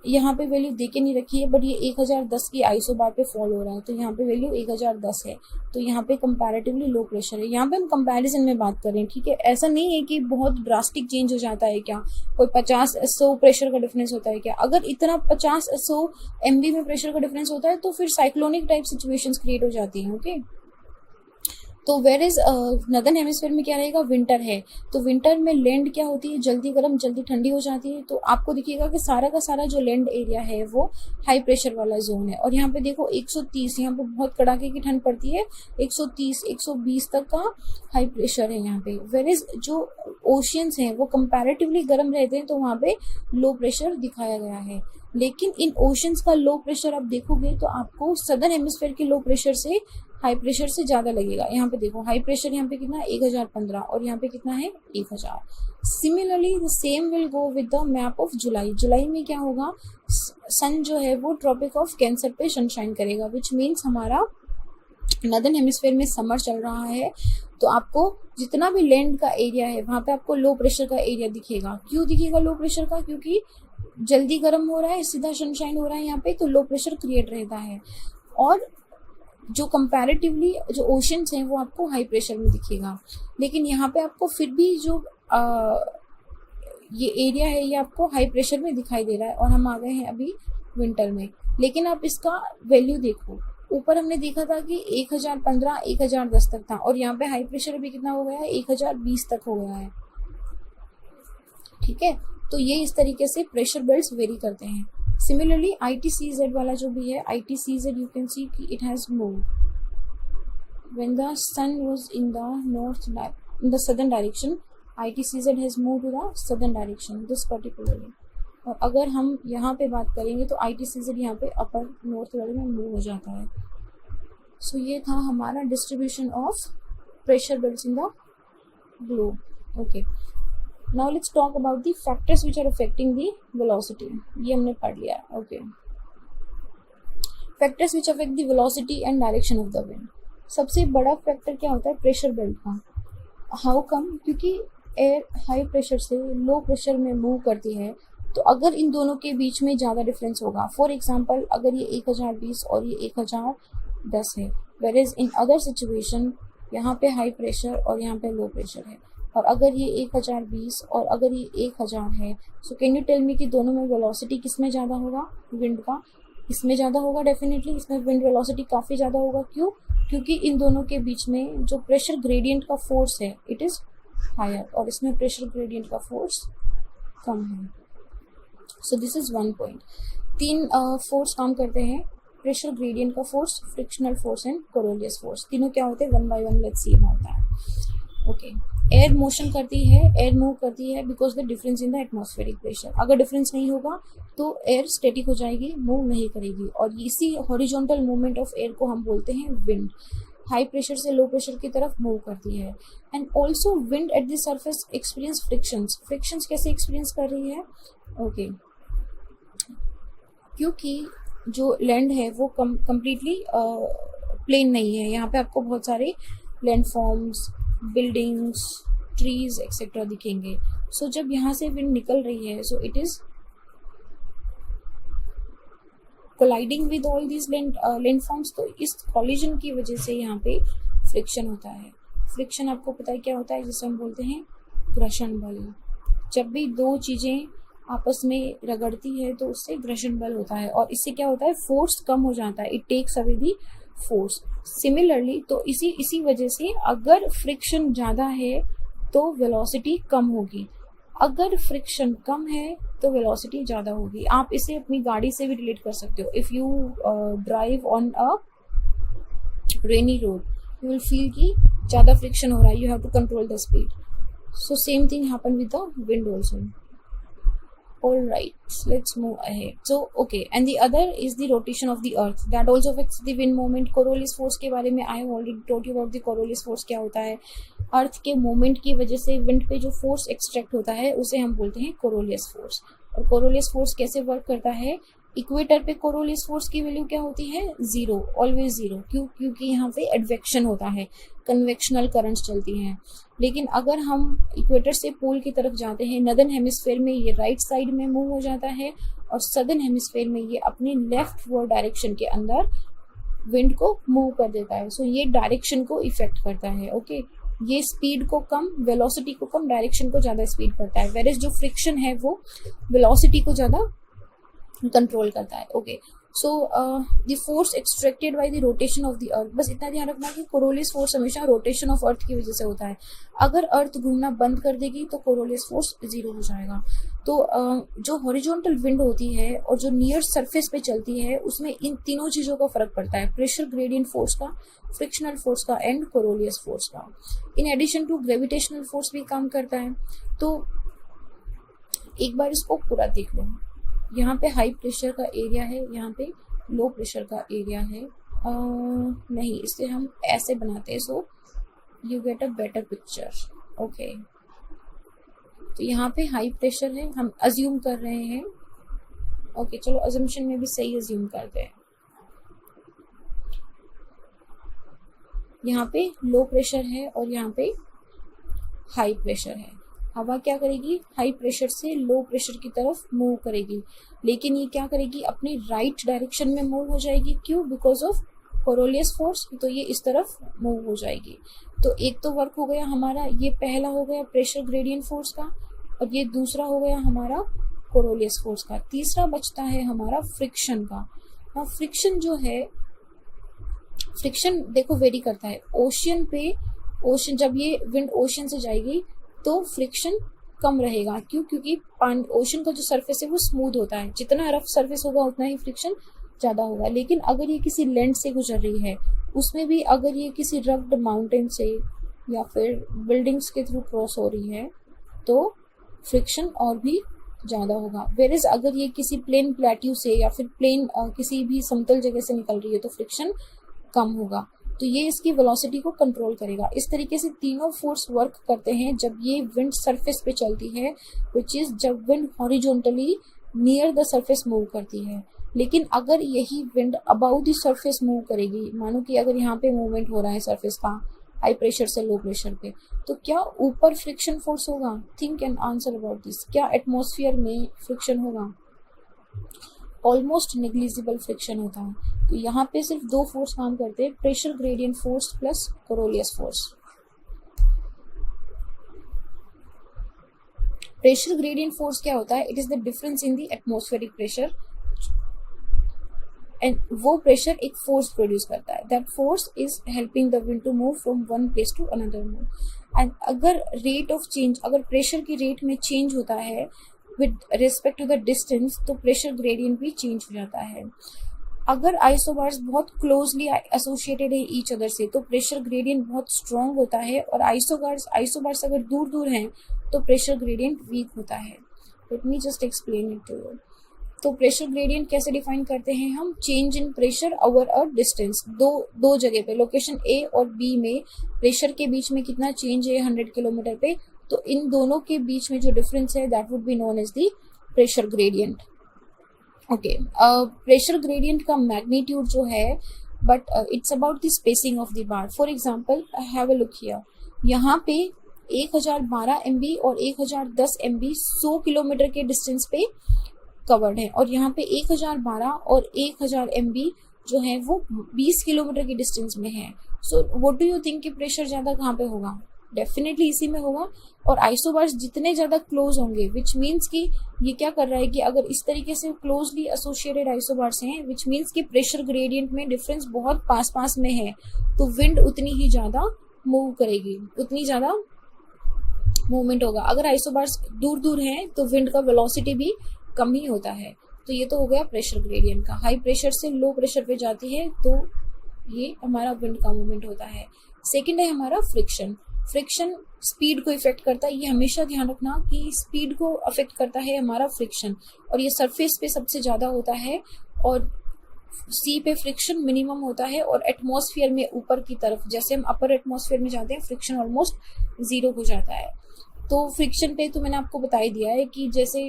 यहाँ पे वैल्यू देके नहीं रखी है बट ये 1010 की आइसो बार पे फॉल हो रहा है, तो यहाँ पे वैल्यू 1010 है, तो यहाँ पे कंपैरेटिवली लो प्रेशर है। यहाँ पे हम कंपैरिजन में बात कर रहे हैं। ठीक है, ऐसा नहीं है कि बहुत ड्रास्टिक चेंज हो जाता है क्या, कोई 50-100 प्रेशर का डिफरेंस होता है क्या। अगर इतना 50-100 MB में प्रेशर का डिफरेंस होता है तो फिर साइक्लोनिक टाइप सिचुएशंस क्रिएट हो जाती हैं। ओके, तो वेर इज नदर्न हेमिस्फेयर में क्या रहेगा? विंटर है, तो विंटर में लैंड क्या होती है? जल्दी गर्म जल्दी ठंडी हो जाती है। तो आपको दिखेगा कि सारा का सारा जो लैंड एरिया है वो हाई प्रेशर वाला जोन है। और यहाँ पे देखो 130, यहाँ पे बहुत कड़ाके की ठंड पड़ती है, 130-120 तक का हाई प्रेशर है यहाँ पे। वेर इज जो ओशियंस हैं वो कंपैरेटिवली गर्म रहते हैं, तो वहाँ पे लो प्रेशर दिखाया गया है। लेकिन इन ओशंस का लो प्रेशर आप देखोगे तो आपको सदर्न हेमिस्फेयर के लो प्रेशर से हाई प्रेशर से ज्यादा लगेगा। यहाँ पे देखो हाई प्रेशर यहाँ पे कितना है? 1015, और यहाँ पे कितना है? 1000। Similarly the same will go with the map of July. जुलाई में क्या होगा? सन जो है वो ट्रॉपिक ऑफ कैंसर पे सनशाइन करेगा, विच मीन्स हमारा नदर्न हेमिस्फेयर में समर चल रहा है। तो आपको जितना भी लैंड का एरिया है वहां पे आपको लो प्रेशर का एरिया दिखेगा। क्यों दिखेगा लो प्रेशर का? क्योंकि जल्दी गर्म हो रहा है, सीधा सनशाइन हो रहा है यहाँ पे, तो लो प्रेशर क्रिएट रहता है। और जो कंपैरेटिवली जो ओशंस हैं वो आपको हाई प्रेशर में दिखेगा। लेकिन यहाँ पे आपको फिर भी जो ये एरिया है ये आपको हाई प्रेशर में दिखाई दे रहा है। और हम आ गए हैं अभी विंटर में। लेकिन आप इसका वैल्यू देखो, ऊपर हमने देखा था कि 1015 1010 तक था, और यहाँ पे हाई प्रेशर अभी कितना हो गया है? 1020 तक हो गया है। ठीक है, तो ये इस तरीके से प्रेशर बेल्ट्स वेरी करते हैं। सिमिलरली ITCZ वाला जो भी है, ITCZ यू कैन सी कि it has moved when the sun was in the southern direction. ITCZ has moved to the southern direction this particularly. और अगर हम यहाँ पे बात करेंगे तो ITCZ यहाँ पे अपर नॉर्थ वर्ड में मूव हो जाता है। सो ये था हमारा distribution of pressure belts in the globe. Okay, now let's talk about the factors which are affecting the velocity. ये हमने पढ़ लिया। Okay, factors which affect the velocity and direction of the wind. सबसे बड़ा factor क्या होता है? Pressure belt का। How come? क्योंकि एयर हाई प्रेशर से लो प्रेशर में मूव करती है, तो अगर इन दोनों के बीच में ज़्यादा डिफरेंस होगा, फॉर एग्जाम्पल अगर ये 1020 और ये 1010 है, where is in other situation यहाँ पे हाई प्रेशर और यहाँ पे लो प्रेशर है, और अगर ये 1020 और अगर ये 1000 है, so can you tell me कि दोनों में वेलोसिटी किस में ज़्यादा होगा? विंड का इसमें ज़्यादा होगा डेफिनेटली, इसमें विंड वेलोसिटी काफ़ी ज़्यादा होगा। क्यों? क्योंकि इन दोनों के बीच में जो प्रेशर ग्रेडियंट का फोर्स है इट इज़ हायर, और इसमें प्रेशर ग्रेडियंट का फोर्स कम है। So this is one point. 3 force काम करते हैं, प्रेशर ग्रेडियंट का force, frictional force and Coriolis force. तीनों क्या होते हैं? 1 by 1 let's see about that. Okay, air motion करती है, एयर मूव करती है because the difference in the atmospheric pressure. अगर डिफरेंस नहीं होगा तो एयर स्टैटिक हो जाएगी, मूव नहीं करेगी, और इसी हॉरिजॉन्टल मूवमेंट ऑफ एयर को हम बोलते हैं विंड। हाई प्रेशर से लो प्रेशर की तरफ मूव करती है। And also wind at the surface experience frictions. Frictions कैसे एक्सपीरियंस कर रही है? ओके, क्योंकि जो लैंड है वो कम्प्लीटली प्लेन नहीं है, यहाँ पे आपको बहुत सारे लैंडफॉर्म्स, बिल्डिंग्स, ट्रीज एक्सेट्रा दिखेंगे। सो जब यहाँ से विंड निकल रही है, so it is colliding with all these landforms. तो इस कॉलिजन की वजह से यहाँ पे फ्रिक्शन होता है। फ्रिक्शन आपको पता है क्या होता है, जिसे हम बोलते हैं घर्षण बल। जब भी दो चीजें आपस में रगड़ती है तो उससे घर्षण बल होता है, और इससे क्या होता है, फोर्स कम हो जाता है, it takes away the force. Similarly तो इसी वजह से अगर फ्रिक्शन ज़्यादा है तो वेलोसिटी कम होगी, अगर फ्रिक्शन कम है तो वेलोसिटी ज़्यादा होगी। आप इसे अपनी गाड़ी से भी रिलेट कर सकते हो। If you drive on a rainy road, you will feel कि ज़्यादा फ्रिक्शन हो रहा है, you have to control the speed. So same thing happen with the wind also. Alright, let's move ahead. So, okay, and the other is the rotation of the earth. That also affects the wind movement. Coriolis force के बारे में I have already told you about the Coriolis force क्या होता है। अर्थ के moment की वजह से विंड पे जो फोर्स एक्सट्रैक्ट होता है उसे हम बोलते हैं कोरोलियस फोर्स। और कोरोलियस फोर्स कैसे वर्क करता है? इक्वेटर पे कोरोलियस फोर्स की वैल्यू क्या होती है? 0, ऑलवेज 0। क्यों? क्योंकि यहाँ पे एडवेक्शन होता है, कन्वेक्शनल करंट्स चलती हैं। लेकिन अगर हम इक्वेटर से पोल की तरफ जाते हैं, नदर्न हेमिस्फेयर में ये राइट साइड में मूव हो जाता है, और सदर्न हेमिस्फेयर में ये अपने लेफ्ट वर्ड डायरेक्शन के अंदर विंड को मूव कर देता है। सो ये डायरेक्शन को इफेक्ट करता है। ओके, ये स्पीड को कम, वेलोसिटी को कम, डायरेक्शन को ज़्यादा स्पीड करता है। वेयर एज जो फ्रिक्शन है वो वेलोसिटी को ज़्यादा कंट्रोल करता है। Okay, so the force extracted by the rotation of the earth. बस इतना ध्यान रखना कि कोरोलियस फोर्स हमेशा रोटेशन ऑफ अर्थ की वजह से होता है। अगर अर्थ घूमना बंद कर देगी तो कोरोलियस फोर्स 0 हो जाएगा। तो जो हॉरिजॉन्टल विंड होती है और जो नियर सरफेस पे चलती है उसमें इन तीनों चीज़ों का फर्क पड़ता है, प्रेशर ग्रेडियंट फोर्स का, फ्रिक्शनल फोर्स का एंड कोरोलियस फोर्स का। In addition to gravitational force भी काम करता है। तो एक बार इसको पूरा देख लो। यहाँ पे हाई प्रेशर का एरिया है, यहाँ पे लो प्रेशर का एरिया है। नहीं, इसे हम ऐसे बनाते हैं so you get a better picture. Okay, तो यहाँ पे हाई प्रेशर है, हम अज्यूम कर रहे हैं। ओके, चलो अजम्पशन में भी सही अज्यूम करते हैं। यहाँ पे लो प्रेशर है और यहाँ पे हाई प्रेशर है। हवा क्या करेगी? हाई प्रेशर से लो प्रेशर की तरफ मूव करेगी, लेकिन ये क्या करेगी? अपनी राइट डायरेक्शन में मूव हो जाएगी। क्यों? Because of Coriolis force. तो ये इस तरफ मूव हो जाएगी। तो एक तो वर्क हो गया हमारा, ये पहला हो गया प्रेशर ग्रेडियंट फोर्स का, और ये दूसरा हो गया हमारा कोरोलियस फोर्स का। तीसरा बचता है हमारा फ्रिक्शन का। और फ्रिक्शन जो है, फ्रिक्शन देखो वेरी करता है। ओशियन पे, ओशन जब ये विंड ओशन से जाएगी तो फ्रिक्शन कम रहेगा। क्यों? क्योंकि ओशन का जो सरफेस है वो स्मूथ होता है, जितना रफ सरफेस होगा उतना ही फ्रिक्शन ज़्यादा होगा। लेकिन अगर ये किसी लैंड से गुजर रही है, उसमें भी अगर ये किसी रफ्ड माउंटेन से या फिर बिल्डिंग्स के थ्रू क्रॉस हो रही है तो फ्रिक्शन और भी ज़्यादा होगा। वेरएज अगर ये किसी प्लेन प्लेट्यू से या फिर प्लेन किसी भी समतल जगह से निकल रही है तो फ्रिक्शन कम होगा। तो ये इसकी वेलोसिटी को कंट्रोल करेगा। इस तरीके से तीनों फोर्स वर्क करते हैं जब ये विंड सरफेस पे चलती है, विच इज जब wind horizontally near the surface move करती है। लेकिन अगर यही wind about the surface move करेगी, मानो कि अगर यहाँ पे मूवमेंट हो रहा है सरफेस का हाई प्रेशर से लो प्रेशर पे, तो क्या ऊपर फ्रिक्शन फोर्स होगा? Think and answer about this. क्या एटमॉस्फेयर में फ्रिक्शन होगा? ऑलमोस्ट नेग्लिजिबल फ्रिक्शन होता है। तो यहाँ पे सिर्फ दो फोर्स काम करते हैं, pressure gradient force plus Coriolis force. Pressure gradient force क्या होता है? It is the difference in the atmospheric pressure, and वो प्रेशर एक फोर्स प्रोड्यूस करता है। That force is helping the wind to move from one place to another move. And अगर rate of change, अगर pressure की rate में change होता है with respect to the distance, तो प्रेशर ग्रेडियंट भी चेंज हो जाता है। अगर आइसोबार्स बहुत क्लोजली एसोसिएटेड है ईच अदर से तो प्रेशर ग्रेडियंट बहुत स्ट्रॉन्ग होता है, और आइसोबार्स अगर दूर दूर हैं तो प्रेशर ग्रेडियंट वीक होता है। Let me just explain it to you. तो प्रेशर ग्रेडियंट कैसे डिफाइन करते हैं हम? Change in pressure over a distance. दो जगह पे, लोकेशन ए और बी में प्रेशर के बीच में कितना चेंज है 100 किलोमीटर पे, तो इन दोनों के बीच में जो डिफरेंस है that would be known as the pressure gradient. Okay, pressure gradient का मैग्नीट्यूड जो है, but it's about the spacing of the bar. For example, have a look here, यहाँ पे 1012 MB और 1010 MB 100 किलोमीटर के डिस्टेंस पे covered है, और यहाँ पे 1012 और 1000 MB जो है वो 20 किलोमीटर के डिस्टेंस में है। So what do you think कि प्रेशर ज्यादा कहाँ पे होगा? डेफिनेटली इसी में होगा। और आइसोबार्स जितने ज्यादा क्लोज होंगे, विच मीन्स कि ये क्या कर रहा है कि अगर इस तरीके से क्लोजली एसोसिएटेड आइसोबार्स हैं, विच मीन्स कि प्रेशर ग्रेडियंट में डिफरेंस बहुत पास पास में है, तो विंड उतनी ही ज्यादा मूव करेगी, उतनी ज्यादा मूवमेंट होगा। अगर आइसोबार्स दूर दूर हैं तो विंड का वेलोसिटी भी कम ही होता है। तो ये तो हो गया प्रेशर ग्रेडियंट का। हाई प्रेशर से लो प्रेशर पे जाती है तो ये हमारा विंड का मूवमेंट होता है। सेकंड है हमारा फ्रिक्शन। फ्रिक्शन स्पीड को इफेक्ट करता है, ये हमेशा ध्यान रखना कि स्पीड को अफेक्ट करता है हमारा फ्रिक्शन, और ये सरफेस पे सबसे ज्यादा होता है, और सी पे फ्रिक्शन मिनिमम होता है, और एटमॉस्फेयर में ऊपर की तरफ जैसे हम अपर एटमॉस्फेयर में जाते हैं फ्रिक्शन ऑलमोस्ट 0 हो जाता है। तो फ्रिक्शन पे तो मैंने आपको बता ही दिया है कि जैसे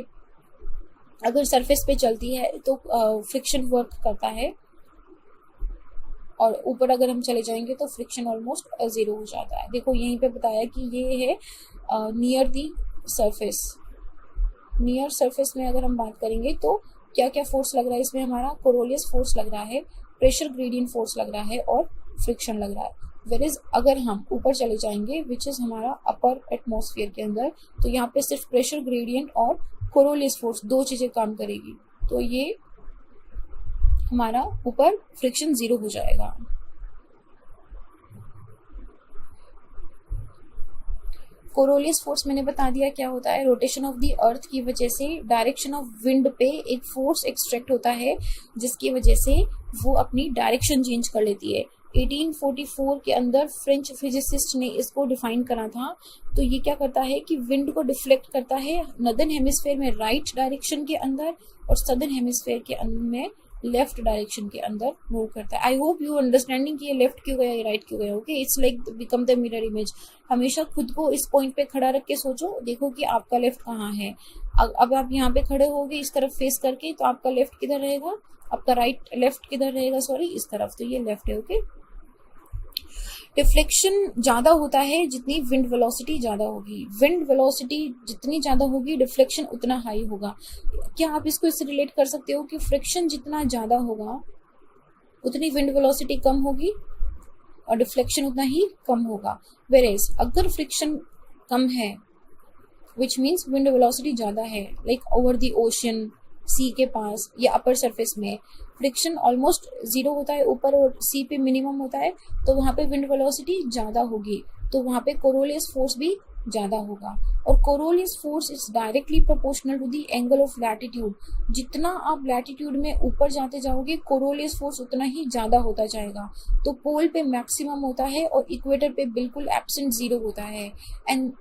अगर सरफेस पे चलती है तो फ्रिक्शन वर्क करता है, और ऊपर अगर हम चले जाएंगे तो फ्रिक्शन ऑलमोस्ट 0 हो जाता है। देखो यहीं पे बताया कि ये है near the surface. Near surface में अगर हम बात करेंगे तो क्या क्या फोर्स लग रहा है इसमें? हमारा कोरोलियस फोर्स लग रहा है, प्रेशर ग्रेडियंट फोर्स लग रहा है, और फ्रिक्शन लग रहा है। वेयर अगर हम ऊपर चले जाएंगे विच इज हमारा अपर एटमॉस्फेयर के अंदर, तो यहाँ पे सिर्फ प्रेशर ग्रेडियंट और कोरोलियस फोर्स 2 चीजें काम करेगी, तो ये हमारा ऊपर फ्रिक्शन 0 हो जाएगा। कोरोलियस फोर्स मैंने बता दिया क्या होता है। रोटेशन ऑफ द अर्थ की वजह से डायरेक्शन ऑफ विंड पे एक फोर्स एक्सट्रैक्ट होता है, जिसकी वजह से वो अपनी डायरेक्शन चेंज कर लेती है। 1844 के अंदर फ्रेंच फिजिसिस्ट ने इसको डिफाइन करा था। तो ये क्या करता है कि विंड को डिफ्लेक्ट करता है नॉर्दर्न हेमिस्फेयर में राइट डायरेक्शन के अंदर, और सदर्न हेमिस्फेयर के अंदर में लेफ्ट डायरेक्शन के अंदर मूव करता है। आई होप यू अंडरस्टैंडिंग कि ये लेफ्ट क्यों गया, ये राइट क्यों गया। Okay, it's like become the mirror image. हमेशा खुद को इस पॉइंट पे खड़ा रख के सोचो, देखो कि आपका लेफ्ट कहाँ है। अब आप यहाँ पे खड़े होगे इस तरफ फेस करके, तो आपका लेफ्ट किधर रहेगा, आपका लेफ्ट किधर रहेगा, सॉरी इस तरफ, तो ये लेफ्ट है। ओके, डिफ्लेक्शन ज्यादा होता है जितनी विंड वेलोसिटी ज्यादा होगी। विंड वेलोसिटी जितनी ज्यादा होगी डिफ्लेक्शन उतना हाई होगा। क्या आप इसको इससे रिलेट कर सकते हो कि फ्रिक्शन जितना ज्यादा होगा उतनी विंड वेलोसिटी कम होगी और डिफ्लेक्शन उतना ही कम होगा। वेरेज अगर फ्रिक्शन कम है विच मीन्स विंड वेलोसिटी ज्यादा है, लाइक ओवर द ओशन, सी के पास या अपर सरफेस में फ्रिक्शन ऑलमोस्ट 0 होता है ऊपर, और सी पे मिनिमम होता है, तो वहां पे विंड वेलोसिटी ज्यादा होगी, तो वहां पे कोरोलियस फोर्स भी ज्यादा होगा। और Coriolis force is directly proportional to the angle of latitude. जितना आप लैटिट्यूड में ऊपर जाते जाओगे कोरोलियस फोर्स उतना ही ज्यादा होता जाएगा। तो पोल पे मैक्सिमम होता है और इक्वेटर पे बिल्कुल एब्सेंट 0 होता है। And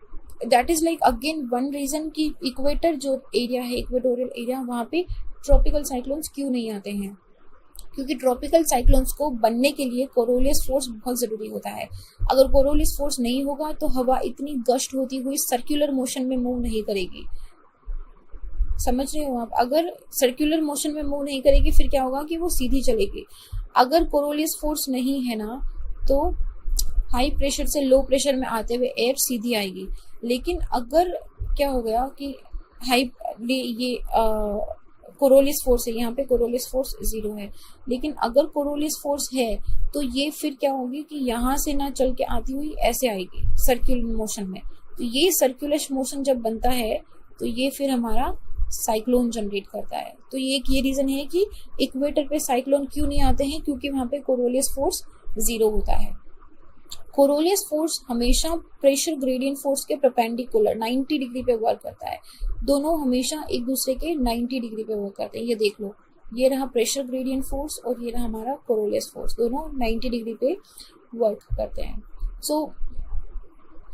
that is like again one reason कि इक्वेटर जो एरिया है, इक्वेटोरियल एरिया, वहां पे ट्रॉपिकल साइक्लोन्स क्यों नहीं आते हैं, क्योंकि ट्रॉपिकल साइक्लोन्स को बनने के लिए कोरोलियस फोर्स बहुत जरूरी होता है। अगर कोरोलियस फोर्स नहीं होगा तो हवा इतनी गश्त होती हुई सर्कुलर मोशन में मूव नहीं करेगी। समझ रहे हो आप? अगर सर्कुलर मोशन में मूव नहीं करेगी फिर क्या होगा कि वो सीधी चलेगी। अगर कोरोलियस फोर्स नहीं है ना तो हाई प्रेशर से लो प्रेशर में आते हुए एयर सीधी आएगी। लेकिन अगर क्या हो गया कि ये कोरोलियस फोर्स है, यहाँ पे कोरोलियस फोर्स 0 है, लेकिन अगर कोरोलियस फोर्स है तो ये फिर क्या होगी कि यहाँ से ना चल के आती हुई ऐसे आएगी सर्कुलर मोशन में। तो ये सर्कुलर मोशन जब बनता है तो ये फिर हमारा साइक्लोन जनरेट करता है। तो ये रीजन है कि इक्वेटर पे साइक्लोन क्यों नहीं आते हैं, क्योंकि वहां पे कोरोलियस फोर्स 0 होता है। कोरोलियस फोर्स हमेशा प्रेशर ग्रेडियंट फोर्स के परपेंडिकुलर 90 डिग्री पे वर्क करता है। दोनों हमेशा एक दूसरे के 90 डिग्री पे वर्क करते हैं। ये देख लो, ये रहा प्रेशर ग्रेडियंट फोर्स और ये रहा हमारा कोरोलियस फोर्स, दोनों 90 डिग्री पे वर्क करते हैं।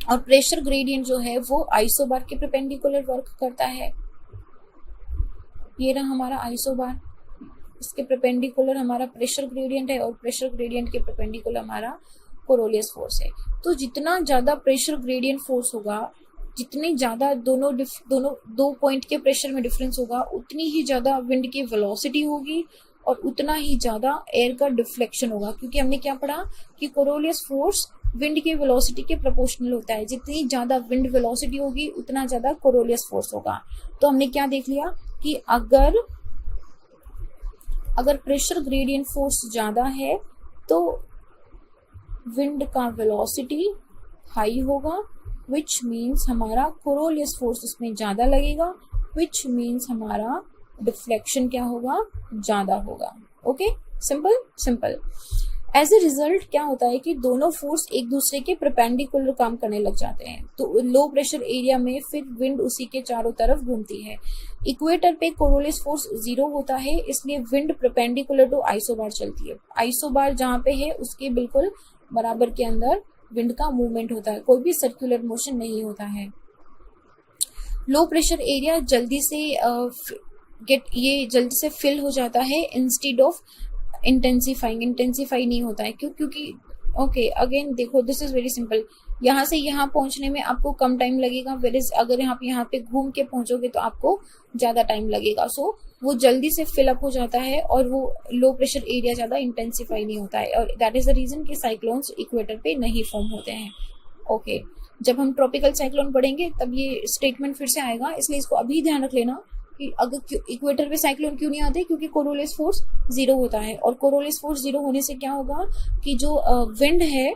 और प्रेशर ग्रेडियंट जो है वो आइसोबार के परपेंडिकुलर वर्क करता है। ये रहा हमारा आइसोबार, इसके परपेंडिकुलर हमारा प्रेशर ग्रेडियंट है और प्रेशर ग्रेडियंट के परपेंडिकुलर हमारा कोरोलियस फोर्स है। तो जितना ज्यादा प्रेशर ग्रेडियंट फोर्स होगा, जितनी ज्यादा दोनों दो पॉइंट के प्रेशर में डिफरेंस होगा, उतनी ही ज्यादा विंड की वेलोसिटी होगी और उतना ही ज्यादा एयर का डिफ्लेक्शन होगा। क्योंकि हमने क्या पढ़ा कि कोरोलियस फोर्स विंड के वेलोसिटी के प्रोपोर्शनल होता है। जितनी ज्यादा विंड वेलोसिटी होगी उतना ज्यादा कोरोलियस फोर्स होगा। तो हमने क्या देख लिया कि अगर प्रेशर ग्रेडियंट फोर्स ज्यादा है तो विंड का वेलोसिटी हाई होगा, विच मीन्स हमारा कोरोलियस फोर्स उसमें ज्यादा लगेगा, विच मीन्स हमारा डिफ्लेक्शन क्या होगा, ज्यादा होगा। Okay, simple. As a result क्या होता है कि दोनों फोर्स एक दूसरे के परपेंडिकुलर काम करने लग जाते हैं। तो लो प्रेशर एरिया में फिर विंड उसी के चारों तरफ घूमती है। इक्वेटर पे कोरोलियस फोर्स 0 होता है, इसलिए विंड परपेंडिकुलर टू आइसोबार चलती है। आइसोबार जहाँ पे है उसके बिल्कुल बराबर के अंदर विंड का मूवमेंट होता है, कोई भी सर्कुलर मोशन नहीं होता है। लो प्रेशर एरिया जल्दी से फिल हो जाता है इंस्टेड ऑफ इंटेंसिफाई नहीं होता है। क्योंकि ओके अगेन देखो, दिस इज वेरी सिंपल। यहाँ से यहाँ पहुंचने में आपको कम टाइम लगेगा, वेरिस अगर आप यहाँ पे घूम के पहुंचोगे तो आपको ज्यादा टाइम लगेगा। सो वो जल्दी से फिल अप हो जाता है और वो लो प्रेशर एरिया ज्यादा इंटेंसिफाई नहीं होता है। और दैट इज द रीजन कि साइक्लोन्स इक्वेटर पे नहीं फॉर्म होते हैं। ओके, जब हम ट्रॉपिकल साइक्लोन पढ़ेंगे तब ये स्टेटमेंट फिर से आएगा, इसलिए इसको अभी ध्यान रख लेना कि अगर इक्वेटर पे साइक्लोन क्यों नहीं आते, क्योंकि कोरोलियस फोर्स 0 होता है। और कोरोलियस फोर्स 0 होने से क्या होगा कि जो विंड है,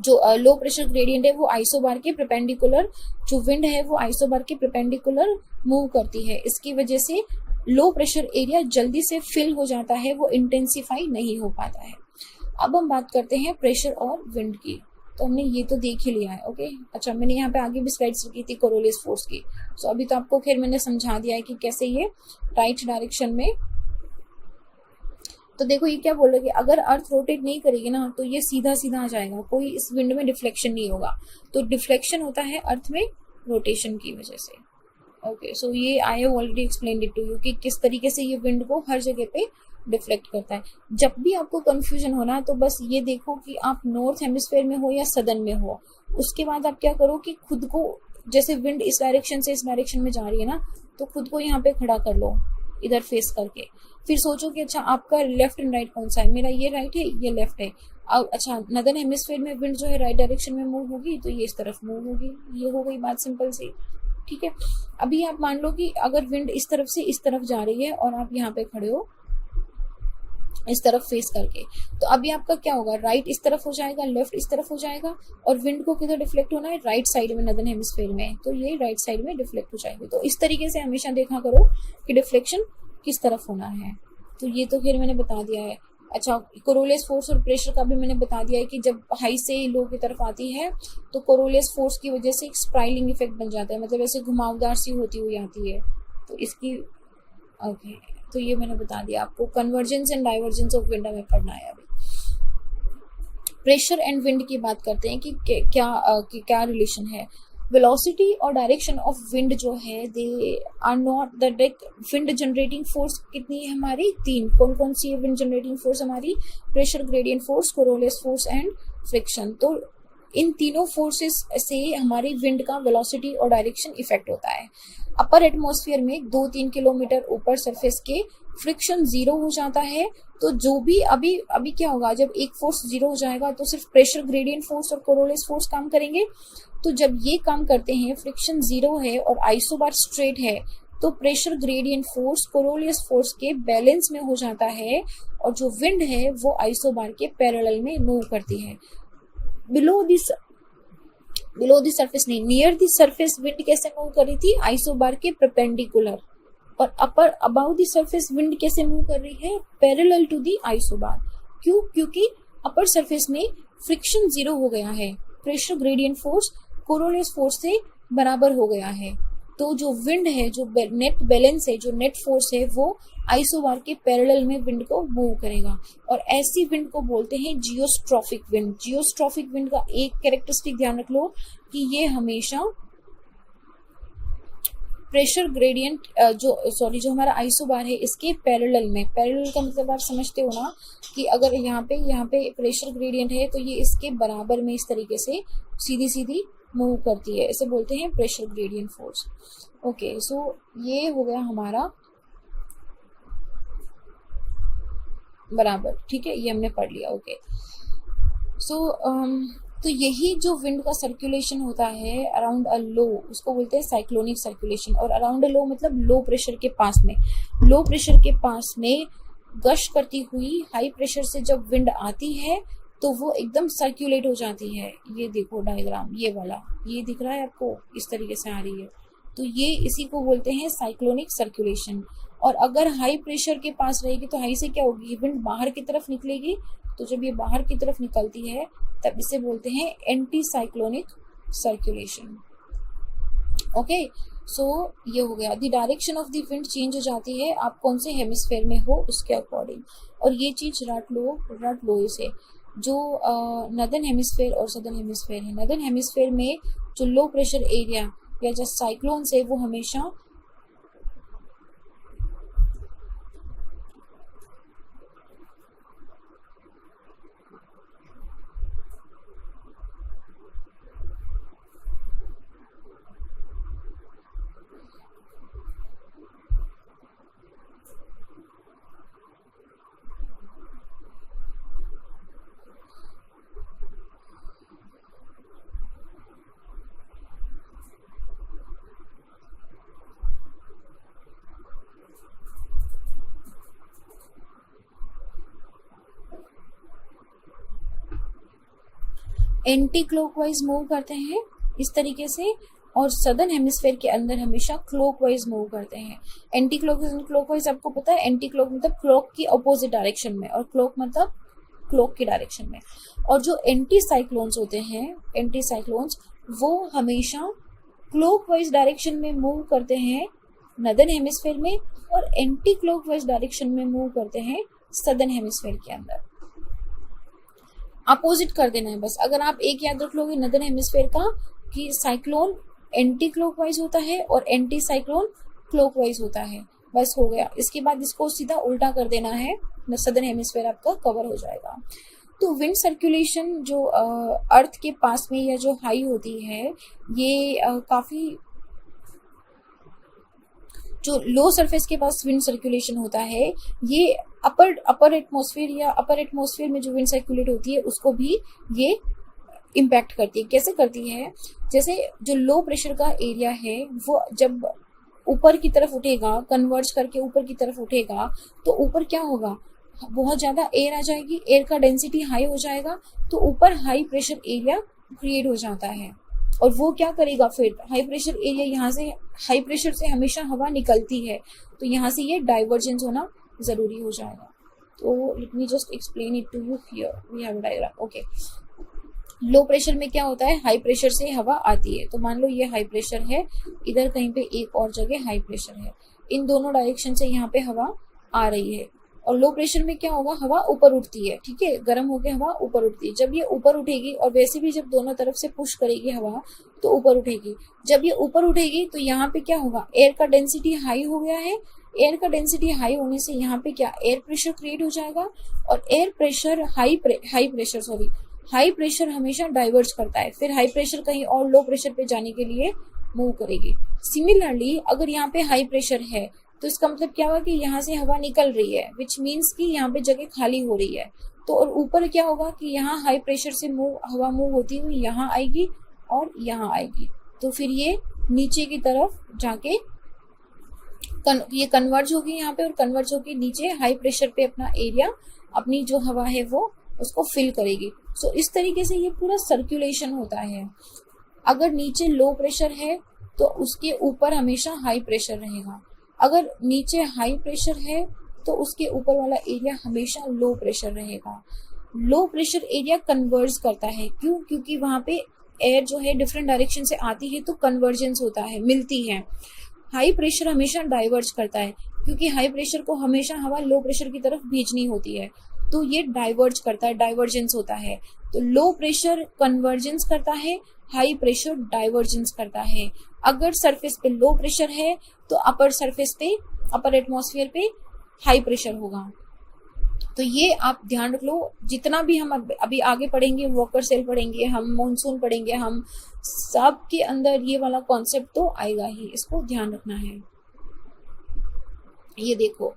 जो लो प्रेशर ग्रेडियंट है, वो आइसोबार के परपेंडिकुलर, जो विंड है वो आइसोबार के परपेंडिकुलर मूव करती है। इसकी वजह से लो प्रेशर एरिया जल्दी से फिल हो जाता है, वो इंटेंसिफाई नहीं हो पाता है। अब हम बात करते हैं प्रेशर और विंड की। तो हमने ये तो देख ही लिया है। ओके, अच्छा मैंने यहाँ पे आगे भी स्लाइड्स रखी थी कोरोलियस फोर्स की। सो अभी तो आपको खैर मैंने समझा दिया है कि कैसे ये राइट डायरेक्शन में। तो देखो ये क्या बोल रहा है कि अगर अर्थ रोटेट नहीं करेगी ना तो ये सीधा आ जाएगा, कोई इस विंड में डिफ्लेक्शन नहीं होगा। तो डिफ्लेक्शन होता है अर्थ में रोटेशन की वजह से। ओके, सो ये I have already explained it to you कि किस तरीके से ये विंड को हर जगह पे डिफ्लेक्ट करता है। जब भी आपको कंफ्यूजन होना तो बस ये देखो कि आप नॉर्थ हेमिस्फेयर में हो या सदर्न में हो। उसके बाद आप क्या करो कि खुद को, जैसे विंड इस डायरेक्शन से इस डायरेक्शन में जा रही है ना, तो खुद को यहाँ पे खड़ा कर लो इधर फेस करके। फिर सोचो कि अच्छा आपका लेफ्ट एंड राइट कौन सा है, मेरा ये राइट है, ये लेफ्ट है। अब अच्छा नदर्न हेमिस्फेयर में विंड जो है राइट डायरेक्शन में मूव होगी तो ये इस तरफ मूव होगी। ये हो गई बात सिंपल सी, ठीक है। अभी आप मान लो कि अगर विंड इस तरफ से इस तरफ जा रही है और आप यहाँ पे खड़े हो इस तरफ फेस करके, तो अभी आपका क्या होगा, राइट इस तरफ हो जाएगा, लेफ्ट इस तरफ हो जाएगा, और विंड को किधर डिफ्लेक्ट होना है, राइट साइड में, नदर्न हेमिस्फेयर में, तो ये राइट साइड में डिफ्लेक्ट हो जाएगी। तो इस तरीके से हमेशा देखा करो कि डिफ्लेक्शन किस तरफ होना है। तो ये तो फिर मैंने बता दिया है। अच्छा, कोरोलियस फोर्स और प्रेशर का भी मैंने बता दिया है कि जब हाई से लो की तरफ आती है तो कोरोलियस फोर्स की वजह से एक स्प्राइलिंग इफेक्ट बन जाता है, मतलब ऐसे घुमावदार सी होती हुई आती है। तो इसकी ओके, तो ये मैंने बता दिया आपको। Convergence and divergence of wind हमें पढ़ना है। अभी प्रेशर एंड विंड की बात करते हैं कि क्या रिलेशन है। वेलोसिटी और डायरेक्शन ऑफ विंड जो है, they are not the direct. Wind generating force कितनी है हमारी, 3। कौन कौन सी है विंड जनरेटिंग फोर्स हमारी, pressure gradient force, Coriolis force and friction. तो इन तीनों फोर्सेस से हमारी विंड का वेलोसिटी और डायरेक्शन इफेक्ट होता है। अपर एटमॉस्फेयर में 2-3 किलोमीटर ऊपर सरफेस के फ्रिक्शन 0 हो जाता है। तो जो भी अभी क्या होगा, जब एक फोर्स 0 हो जाएगा तो सिर्फ प्रेशर ग्रेडियंट फोर्स और कोरोलियस फोर्स काम करेंगे। तो जब ये काम करते हैं, फ्रिक्शन 0 है और आइसोबार स्ट्रेट है, तो pressure gradient force Coriolis force के बैलेंस में हो जाता है और जो विंड है वो आइसोबार के पैरेलल में मूव करती है। बिलो द सरफेस नहीं, नियर द सरफेस विंड कैसे मूव कर रही थी, आइसोबार के परपेंडिकुलर। और अबाउट द सरफेस विंड कैसे मूव कर रही है, पैरेलल टू द आइसोबार। क्यों, क्योंकि अपर सरफेस में फ्रिक्शन 0 हो गया है, pressure gradient force Coriolis force से बराबर हो गया है। तो जो विंड है, जो नेट बैलेंस है, जो नेट फोर्स है, वो आइसोबार के पैरेलल में विंड को मूव करेगा। और ऐसी विंड को बोलते हैं जियोस्ट्रॉफिक विंड। जियोस्ट्रॉफिक विंड का एक कैरेक्टरिस्टिक ध्यान रख लो कि ये हमेशा प्रेशर ग्रेडियंट जो हमारा आइसोबार है इसके पैरेलल में, पैरेलल का मतलब आप समझते हो ना कि अगर यहाँ पे प्रेशर ग्रेडियंट है तो ये इसके बराबर में इस तरीके से सीधी सीधी मूव करती है, इसे बोलते हैं pressure gradient force. Okay, so ये हो गया हमारा बराबर, ठीक है, ये हमने पढ़ लिया। ओके, सो तो यही जो विंड का सर्कुलेशन होता है अराउंड अ लो, उसको बोलते हैं साइक्लोनिक सर्कुलेशन। और अराउंड अ लो मतलब लो प्रेशर के पास में, लो प्रेशर के पास में गश्त करती हुई हाई प्रेशर से जब विंड आती है तो वो एकदम सर्कुलेट हो जाती है। ये देखो डायग्राम, ये वाला, ये दिख रहा है आपको, इस तरीके से आ रही है, तो ये इसी को बोलते हैं साइक्लोनिक सर्कुलेशन। और अगर हाई प्रेशर के पास रहेगी तो हाई से क्या होगी, विंड बाहर की तरफ निकलेगी, तो जब ये बाहर की तरफ निकलती है तब इसे बोलते हैं anti cyclonic circulation. Okay, so ये हो गया। The direction of the wind change हो जाती है आप कौन से हेमिस्फेयर में हो उसके अकॉर्डिंग। और ये चीज रट लो इसे, जो नदर्न हेमिस्फेयर और सदर्न हेमिस्फेयर है। नदर्न हेमिस्फेयर में जो लो प्रेशर एरिया या जो साइक्लोन्स है वो हमेशा एंटी क्लॉकवाइज मूव करते हैं इस तरीके से, और सदर्न हेमिस्फेयर के अंदर हमेशा क्लॉकवाइज मूव करते हैं। एंटी क्लॉकवाइज आपको पता है, एंटी क्लॉक मतलब क्लॉक की अपोजिट डायरेक्शन में, और क्लॉक मतलब क्लॉक की डायरेक्शन में। और जो एंटी साइक्लोन्स होते हैं, एंटी साइक्लोन्स वो हमेशा क्लॉकवाइज डायरेक्शन में मूव करते हैं नदर्न हेमिस्फेयर में, और एंटी क्लॉकवाइज डायरेक्शन में मूव करते हैं सदर्न हेमिस्फेयर के अंदर। अपोजिट कर देना है बस। अगर आप एक याद रख लोगे नदर्न हेमिस्फेयर का कि साइक्लोन एंटी क्लॉकवाइज होता है और एंटी साइक्लोन क्लॉकवाइज होता है, बस हो गया। इसके बाद इसको सीधा उल्टा कर देना है, सदर्न हेमिस्फेयर आपका कवर हो जाएगा। तो विंड सर्कुलेशन जो अर्थ के पास में या जो हाई होती है, ये काफी, जो लो सरफेस के पास विंड सर्कुलेशन होता है ये अपर एटमॉस्फेयर या अपर एटमॉस्फेयर में जो विंड सर्कुलेट होती है उसको भी ये इम्पैक्ट करती है। कैसे करती है, जैसे जो लो प्रेशर का एरिया है वो जब ऊपर की तरफ उठेगा, कन्वर्ज करके ऊपर की तरफ उठेगा, तो ऊपर क्या होगा, बहुत ज्यादा एयर आ जाएगी, एयर का डेंसिटी हाई हो जाएगा, तो ऊपर हाई प्रेशर एरिया क्रिएट हो जाता है। और वो क्या करेगा फिर, हाई प्रेशर एरिया, यहाँ से हाई प्रेशर से हमेशा हवा निकलती है, तो यहाँ से ये डाइवर्जेंस होना जरूरी हो जाएगा। तो let me just explain it to you here, we have a diagram. Okay, low pressure में क्या होता है, हाई प्रेशर से हवा आती है, तो मान लो ये हाई प्रेशर है, इधर कहीं पे एक और जगह हाई प्रेशर है, इन दोनों डायरेक्शन से यहाँ पे हवा आ रही है। और लो प्रेशर में क्या होगा, हवा ऊपर उठती है, ठीक है, गर्म होकर हवा ऊपर उठती है। जब ये ऊपर उठेगी, और वैसे भी जब दोनों तरफ से पुश करेगी हवा तो ऊपर उठेगी, जब ये ऊपर उठेगी तो यहाँ पे क्या होगा, एयर का डेंसिटी हाई हो गया है, एयर का डेंसिटी हाई होने से यहाँ पे क्या, एयर प्रेशर क्रिएट हो जाएगा। और एयर प्रेशर हाई प्रेशर हमेशा डाइवर्ज करता है, फिर हाई प्रेशर कहीं और लो प्रेशर पे जाने के लिए मूव करेगी। सिमिलरली अगर यहाँ पे हाई प्रेशर है तो इसका मतलब क्या हुआ कि यहाँ से हवा निकल रही है, विच मीन्स कि यहाँ पे जगह खाली हो रही है। तो और ऊपर क्या होगा कि यहाँ हाई प्रेशर से हवा मूव होती हुई यहाँ आएगी और यहाँ आएगी, तो फिर ये नीचे की तरफ जाके ये कन्वर्ज होगी यहाँ पे, और कन्वर्ज होगी नीचे हाई प्रेशर पे अपना एरिया, अपनी जो हवा है वो उसको फिल करेगी। सो इस तरीके से ये पूरा सर्कुलेशन होता है। अगर नीचे लो प्रेशर है तो उसके ऊपर हमेशा हाई प्रेशर रहेगा, अगर नीचे हाई प्रेशर है तो उसके ऊपर वाला एरिया हमेशा लो प्रेशर रहेगा। लो प्रेशर एरिया कन्वर्ज करता है, क्यों, क्योंकि वहां पे एयर जो है डिफरेंट डायरेक्शन से आती है तो कन्वर्जेंस होता है, मिलती है। हाई प्रेशर हमेशा डाइवर्ज करता है, क्योंकि हाई प्रेशर को हमेशा हवा लो प्रेशर की तरफ भेजनी होती है, तो ये डाइवर्ज करता है, डाइवर्जेंस होता है। तो लो प्रेशर कन्वर्जेंस करता है, हाई प्रेशर डाइवर्जेंस करता है। अगर सरफेस पे लो प्रेशर है तो अपर सरफेस पे, अपर एटमॉस्फेयर पे हाई प्रेशर होगा। तो ये आप ध्यान रख लो, जितना भी हम अभी आगे पढ़ेंगे, वॉकर सेल पढ़ेंगे, हम मॉनसून पढ़ेंगे, हम सब के अंदर ये वाला कॉन्सेप्ट तो आएगा ही, इसको ध्यान रखना है। ये देखो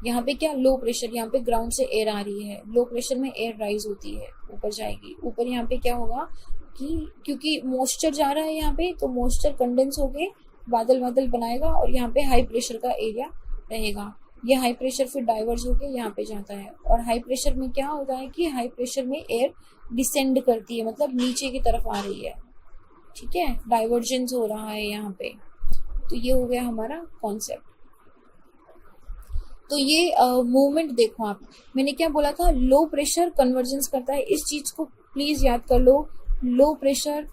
यहाँ पे क्या, लो प्रेशर, यहाँ पे ग्राउंड से एयर आ रही है, लो प्रेशर में एयर राइज होती है, ऊपर जाएगी। ऊपर यहाँ पे क्या होगा कि क्योंकि मॉइस्चर जा रहा है यहाँ पे, तो मॉइस्चर कंडेंस होके बादल बादल बनाएगा और यहाँ पे हाई प्रेशर का एरिया रहेगा। ये हाई प्रेशर फिर डाइवर्ज होके यहाँ पे जाता है। और हाई प्रेशर में क्या होता है कि हाई प्रेशर में एयर डिसेंड करती है, मतलब नीचे की तरफ आ रही है, ठीक है, डाइवर्जेंस हो रहा है यहाँ पे। तो ये हो गया हमारा कॉन्सेप्ट। तो ये मूवमेंट देखो आप, मैंने क्या बोला था, लो प्रेशर कन्वर्जेंस करता है, इस चीज को प्लीज याद कर लो। लो प्रेशर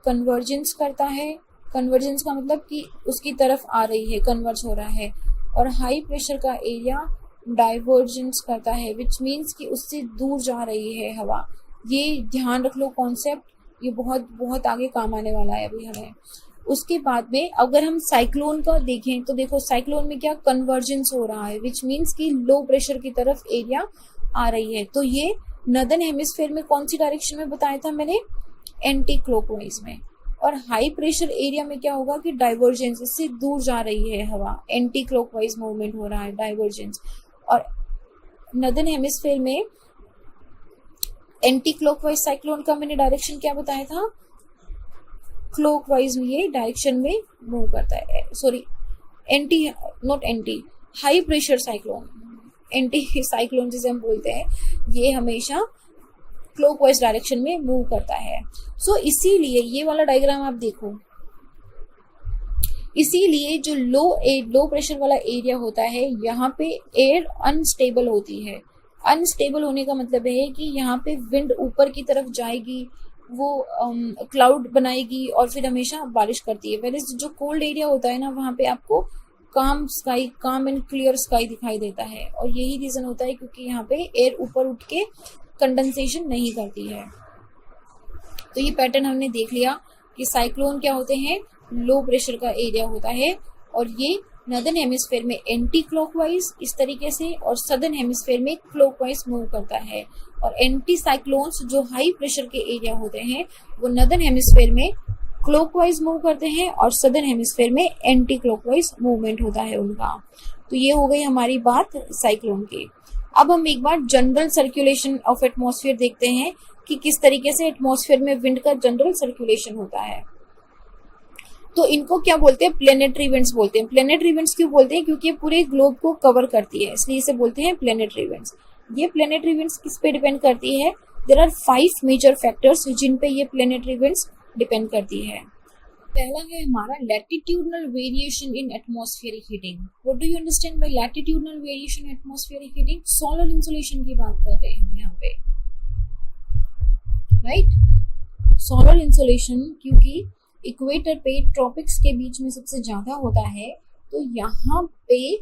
कन्वर्जेंस करता है, कन्वर्जेंस का मतलब कि उसकी तरफ आ रही है, कन्वर्ज हो रहा है। और हाई प्रेशर का एरिया डाइवर्जेंस करता है, विच मीन्स कि उससे दूर जा रही है हवा। ये ध्यान रख लो कॉन्सेप्ट, ये बहुत बहुत आगे काम आने वाला है अभी हमें। उसके बाद में अगर हम साइक्लोन का देखें तो देखो साइक्लोन में क्या, कन्वर्जेंस हो रहा है, विच मीन्स कि लो प्रेशर की तरफ एरिया आ रही है। तो ये नॉर्दर्न हेमिस्फीयर में कौन सी डायरेक्शन में बताया था मैंने, एंटी क्लॉकवाइज में। और हाई प्रेशर एरिया में क्या होगा कि डाइवर्जेंस, इससे दूर जा रही है हवा, एंटी क्लॉकवाइज मूवमेंट हो रहा है, डाइवर्जेंस। और नॉर्दर्न हेमिस्फीयर में एंटी क्लॉकवाइज साइक्लोन का मैंने डायरेक्शन क्या बताया था, क्लॉकवाइज में ये डायरेक्शन में मूव करता है, sorry anti, not anti, high pressure cyclone, anti cyclone जिसे हम बोलते हैं, ये हमेशा क्लॉकवाइज डायरेक्शन में मूव करता है। सो इसीलिए ये वाला डायग्राम आप देखो, इसीलिए जो लो प्रेशर वाला एरिया होता है, यहाँ पे एयर अनस्टेबल होती है। अनस्टेबल होने का मतलब है कि यहाँ पे विंड ऊपर की तरफ जाएगी, वो क्लाउड बनाएगी और फिर हमेशा बारिश करती है। वैसे जो कोल्ड एरिया होता है ना, वहाँ पे आपको काम स्काई, काम एंड क्लियर स्काई दिखाई देता है। और यही रीजन होता है क्योंकि यहाँ पे एयर ऊपर उठ के कंडेंसेशन नहीं करती है। तो ये पैटर्न हमने देख लिया कि साइक्लोन क्या होते हैं, लो प्रेशर का एरिया होता है, और ये नॉर्दर्न हेमिस्फीयर में एंटी क्लॉकवाइज इस तरीके से, और सदर्न हेमिस्फीयर में क्लॉकवाइज मूव करता है। और एंटी साइक्लोन्स जो हाई प्रेशर के एरिया होते हैं, वो नॉर्दर्न हेमिस्फीयर में क्लॉकवाइज मूव करते हैं और सदर्न हेमिस्फीयर में एंटी क्लॉकवाइज मूवमेंट होता है उनका। तो ये हो गई हमारी बात साइक्लोन की। अब हम एक बार जनरल सर्कुलेशन ऑफ एटमॉस्फेयर देखते हैं कि किस तरीके से एटमॉस्फेयर में विंड का जनरल सर्कुलेशन होता है। तो इनको क्या बोलते हैं, प्लेनेटरी विंड्स बोलते हैं। प्लेनेटरी विंड्स क्यों बोलते हैं, क्योंकि ये पूरे ग्लोब को कवर करती है, इसलिए इसे बोलते हैं प्लेनेटरी विंड्स। ये प्लेनेटरी विंड्स किस पे डिपेंड करती है, देयर आर 5 मेजर फैक्टर्स जिन पे ये प्लेनेटरी विंड्स डिपेंड करती है। पहला है हमारा latitudinal variation in atmospheric heating. What do you understand by latitudinal variation in atmospheric heating? Solar insulation की बात कर रहे हैं हम यहाँ पे, राइट। सोलर इंसुलेशन क्योंकि इक्वेटर पे ट्रॉपिक्स के बीच में सबसे ज्यादा होता है, तो यहाँ पे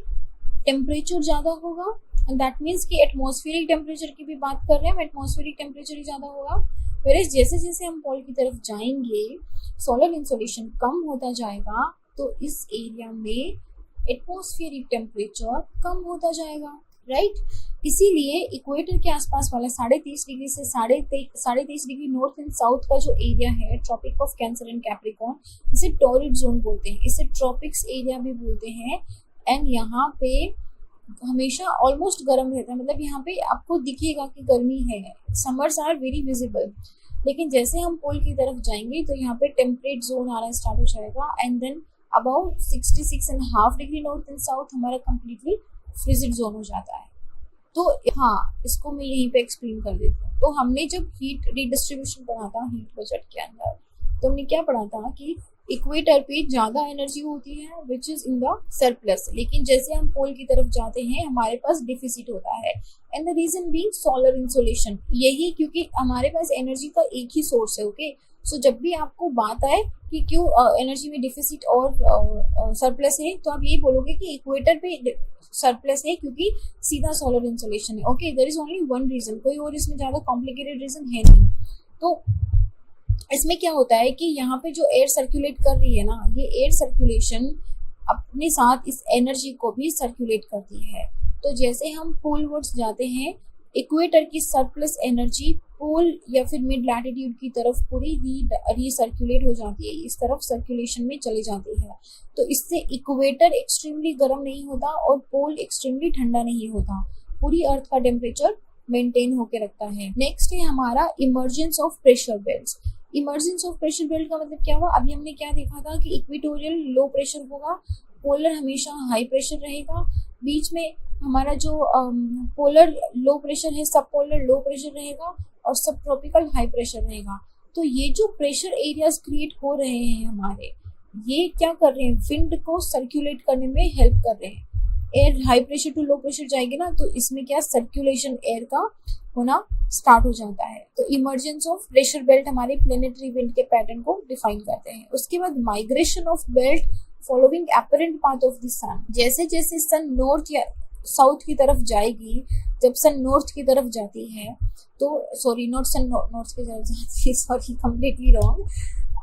टेम्परेचर ज्यादा होगा, एंड दैट मीन्स कि एटमॉस्फेरिक टेम्परेचर की भी बात कर रहे हैं, एटमॉस्फेरिक टेम्परेचर ही ज्यादा होगा। वेयर जैसे जैसे हम पोल की तरफ जाएंगे, सोलर इंसुलेशन कम होता जाएगा, तो इस एरिया में एटमॉस्फेरिक टेम्परेचर कम होता जाएगा, राइट। इसीलिए इक्वेटर के आसपास वाला 33.5 डिग्री से 23.5 डिग्री नॉर्थ एंड साउथ का जो एरिया है, tropic of Cancer and Capricorn, इसे टॉरिड जोन बोलते हैं, इसे ट्रॉपिक्स एरिया भी बोलते हैं। एंड यहाँ पे हमेशा ऑलमोस्ट गर्म रहता है, मतलब यहाँ पे आपको दिखेगा कि गर्मी है, समर्स आर वेरी विजिबल। लेकिन जैसे हम पोल की तरफ जाएंगे तो यहाँ पे टेम्परेट जोन आना स्टार्ट हो जाएगा, and then about 66.5 degree north and south हमारा कंप्लीटली फ्रिजिड जोन हो जाता है। तो हाँ, इसको मैं यहीं पे एक्सप्लेन कर देती हूँ। तो हमने जब हीट रिडिस्ट्रीब्यूशन पढ़ा था हीट बजट के अंदर, तो हमने क्या पढ़ा था कि इक्वेटर पे ज्यादा एनर्जी होती है which is in the surplus, लेकिन जैसे हम पोल की तरफ जाते हैं हमारे पास डिफिसिट होता है। And the reason being solar insolation, यही क्योंकि हमारे पास एनर्जी का एक ही सोर्स है। ओके, सो जब भी आपको बात आए कि क्यों एनर्जी में डिफिसिट और सरप्लस है, तो आप यही बोलोगे कि इक्वेटर पे सरप्लस है क्योंकि सीधा सोलर इंसोलेशन है। Okay, there is only one reason, कोई और इसमें ज्यादा कॉम्प्लिकेटेड रीजन है नहीं। तो इसमें क्या होता है कि यहाँ पे जो एयर सर्कुलेट कर रही है ना, ये एयर सर्कुलेशन अपने साथ इस एनर्जी को भी सर्कुलेट करती है। तो जैसे हम पोलवर्ड्स जाते हैं, इक्वेटर की सरप्लस एनर्जी पोल या फिर मिड लैटिट्यूड की तरफ पूरी रीसर्कुलेट हो जाती है, इस तरफ सर्कुलेशन में चली जाती है। तो इससे इक्वेटर एक्सट्रीमली गर्म नहीं होता और पोल एक्सट्रीमली ठंडा नहीं होता, पूरी अर्थ का टेम्परेचर मेंटेन होके रखता है। नेक्स्ट है हमारा emergence of pressure belts. Emergence of pressure belt का मतलब क्या हुआ, अभी हमने क्या देखा था कि इक्वेटोरियल लो प्रेशर होगा, पोलर हमेशा हाई प्रेशर रहेगा, बीच में हमारा जो पोलर लो प्रेशर है सब पोलर लो प्रेशर रहेगा और सब ट्रॉपिकल हाई प्रेशर रहेगा। तो ये जो प्रेशर एरियाज क्रिएट हो रहे हैं हमारे, ये क्या कर रहे हैं, विंड को सर्कुलेट करने में हेल्प कर रहे हैं। Air high pressure to low pressure जाएगी ना, तो इसमें क्या सर्कुलेशन एयर का होना स्टार्ट हो जाता है। तो इमर्जेंस ऑफ प्रेशर बेल्ट हमारे प्लेनेटरी विंड के पैटर्न को डिफाइन करते हैं। उसके बाद migration of belt following apparent path of the sun. जैसे जैसे सन नॉर्थ या साउथ की तरफ जाएगी, जब सन नॉर्थ की तरफ जाती है तो सॉरी नॉट सन नॉर्थ की तरफ जाती है, sorry completely wrong,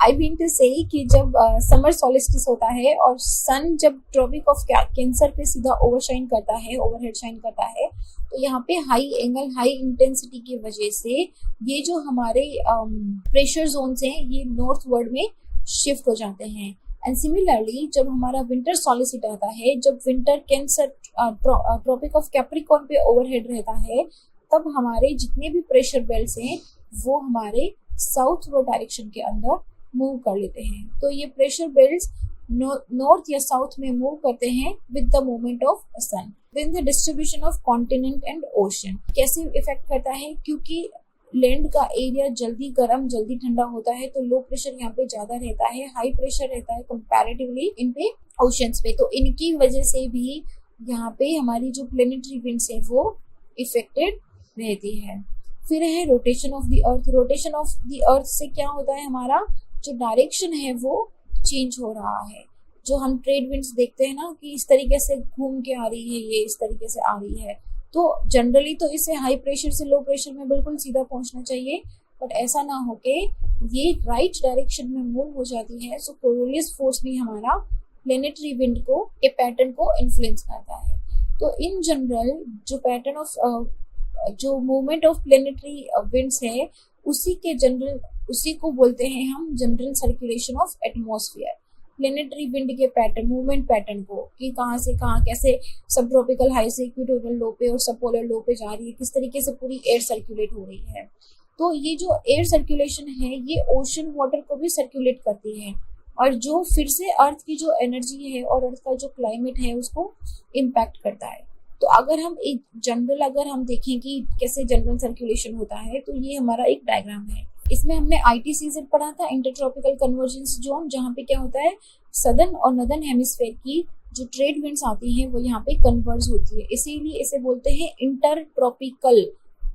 I mean to say कि जब समर सॉलिस्टिस होता है और सन जब ट्रॉपिक ऑफ कैंसर पे सीधा ओवरशाइन करता है, ओवरहेड शाइन करता है, तो यहाँ पे हाई एंगल हाई इंटेंसिटी की वजह से ये जो हमारे प्रेशर जोन्स हैं ये नॉर्थ वर्ड में शिफ्ट हो जाते हैं। एंड सिमिलरली जब हमारा विंटर सॉलिस्टिस आता है, जब winter Cancer tropic of Capricorn पे ओवरहेड रहता है, तब हमारे जितने भी प्रेशर बेल्ट्स हैं वो हमारे साउथ वर्ड डायरेक्शन के अंदर मूव कर लेते हैं। तो ये प्रेशर बेल्ट्स नॉर्थ या साउथ में मूव करते हैं with the movement of sun. Then the distribution of continent and ocean कैसे इफेक्ट करता है, क्योंकि लैंड का एरिया जल्दी गर्म जल्दी ठंडा होता है, तो लो प्रेशर यहाँ पे ज्यादा रहता है, हाई प्रेशर रहता है कंपैरेटिवली इन पे ओशंस पे। तो इनकी वजह से भी यहाँ पे हमारी जो प्लेनेटरी विंड्स है वो इफेक्टेड रहती है। फिर है rotation of the earth. Rotation of the earth से क्या होता है, हमारा जो डायरेक्शन है वो चेंज हो रहा है। जो हम ट्रेड विंड्स देखते हैं ना कि इस तरीके से घूम के आ रही है, ये इस तरीके से आ रही है, तो जनरली तो इसे हाई प्रेशर से लो प्रेशर में बिल्कुल सीधा पहुंचना चाहिए, बट ऐसा ना हो के ये राइट डायरेक्शन में मूव हो जाती है। सो कोरियोलिस फोर्स भी हमारा प्लेनेटरी विंड को के पैटर्न को इन्फ्लुएंस करता है। तो इन जनरल जो पैटर्न ऑफ जो मूवमेंट ऑफ प्लेनेटरी विंड्स है उसी को बोलते हैं हम general circulation of atmosphere. Planetary wind के पैटर्न मूवमेंट पैटर्न को कि कहाँ से कहाँ कैसे सब ट्रॉपिकल हाई से इक्वेटोरियल लो पे और सब पोलर लो पे जा रही है, किस तरीके से पूरी एयर सर्कुलेट हो रही है। तो ये जो एयर सर्कुलेशन है ये ओशन वाटर को भी सर्कुलेट करती है और जो फिर से अर्थ की जो एनर्जी है और अर्थ का जो क्लाइमेट है उसको इम्पैक्ट करता है। तो अगर हम एक जनरल अगर हम देखें कि कैसे जनरल सर्कुलेशन होता है, तो ये हमारा एक डायग्राम है। इसमें हमने ITCZ पढ़ा था, इंटरट्रॉपिकल कन्वर्जेंस जोन, जहाँ पे क्या होता है सदर्न और नदर्न हेमिस्फेयर की जो ट्रेड विंड्स आती हैं वो यहाँ पे कन्वर्ज होती है, इसीलिए इसे बोलते हैं इंटरट्रॉपिकल।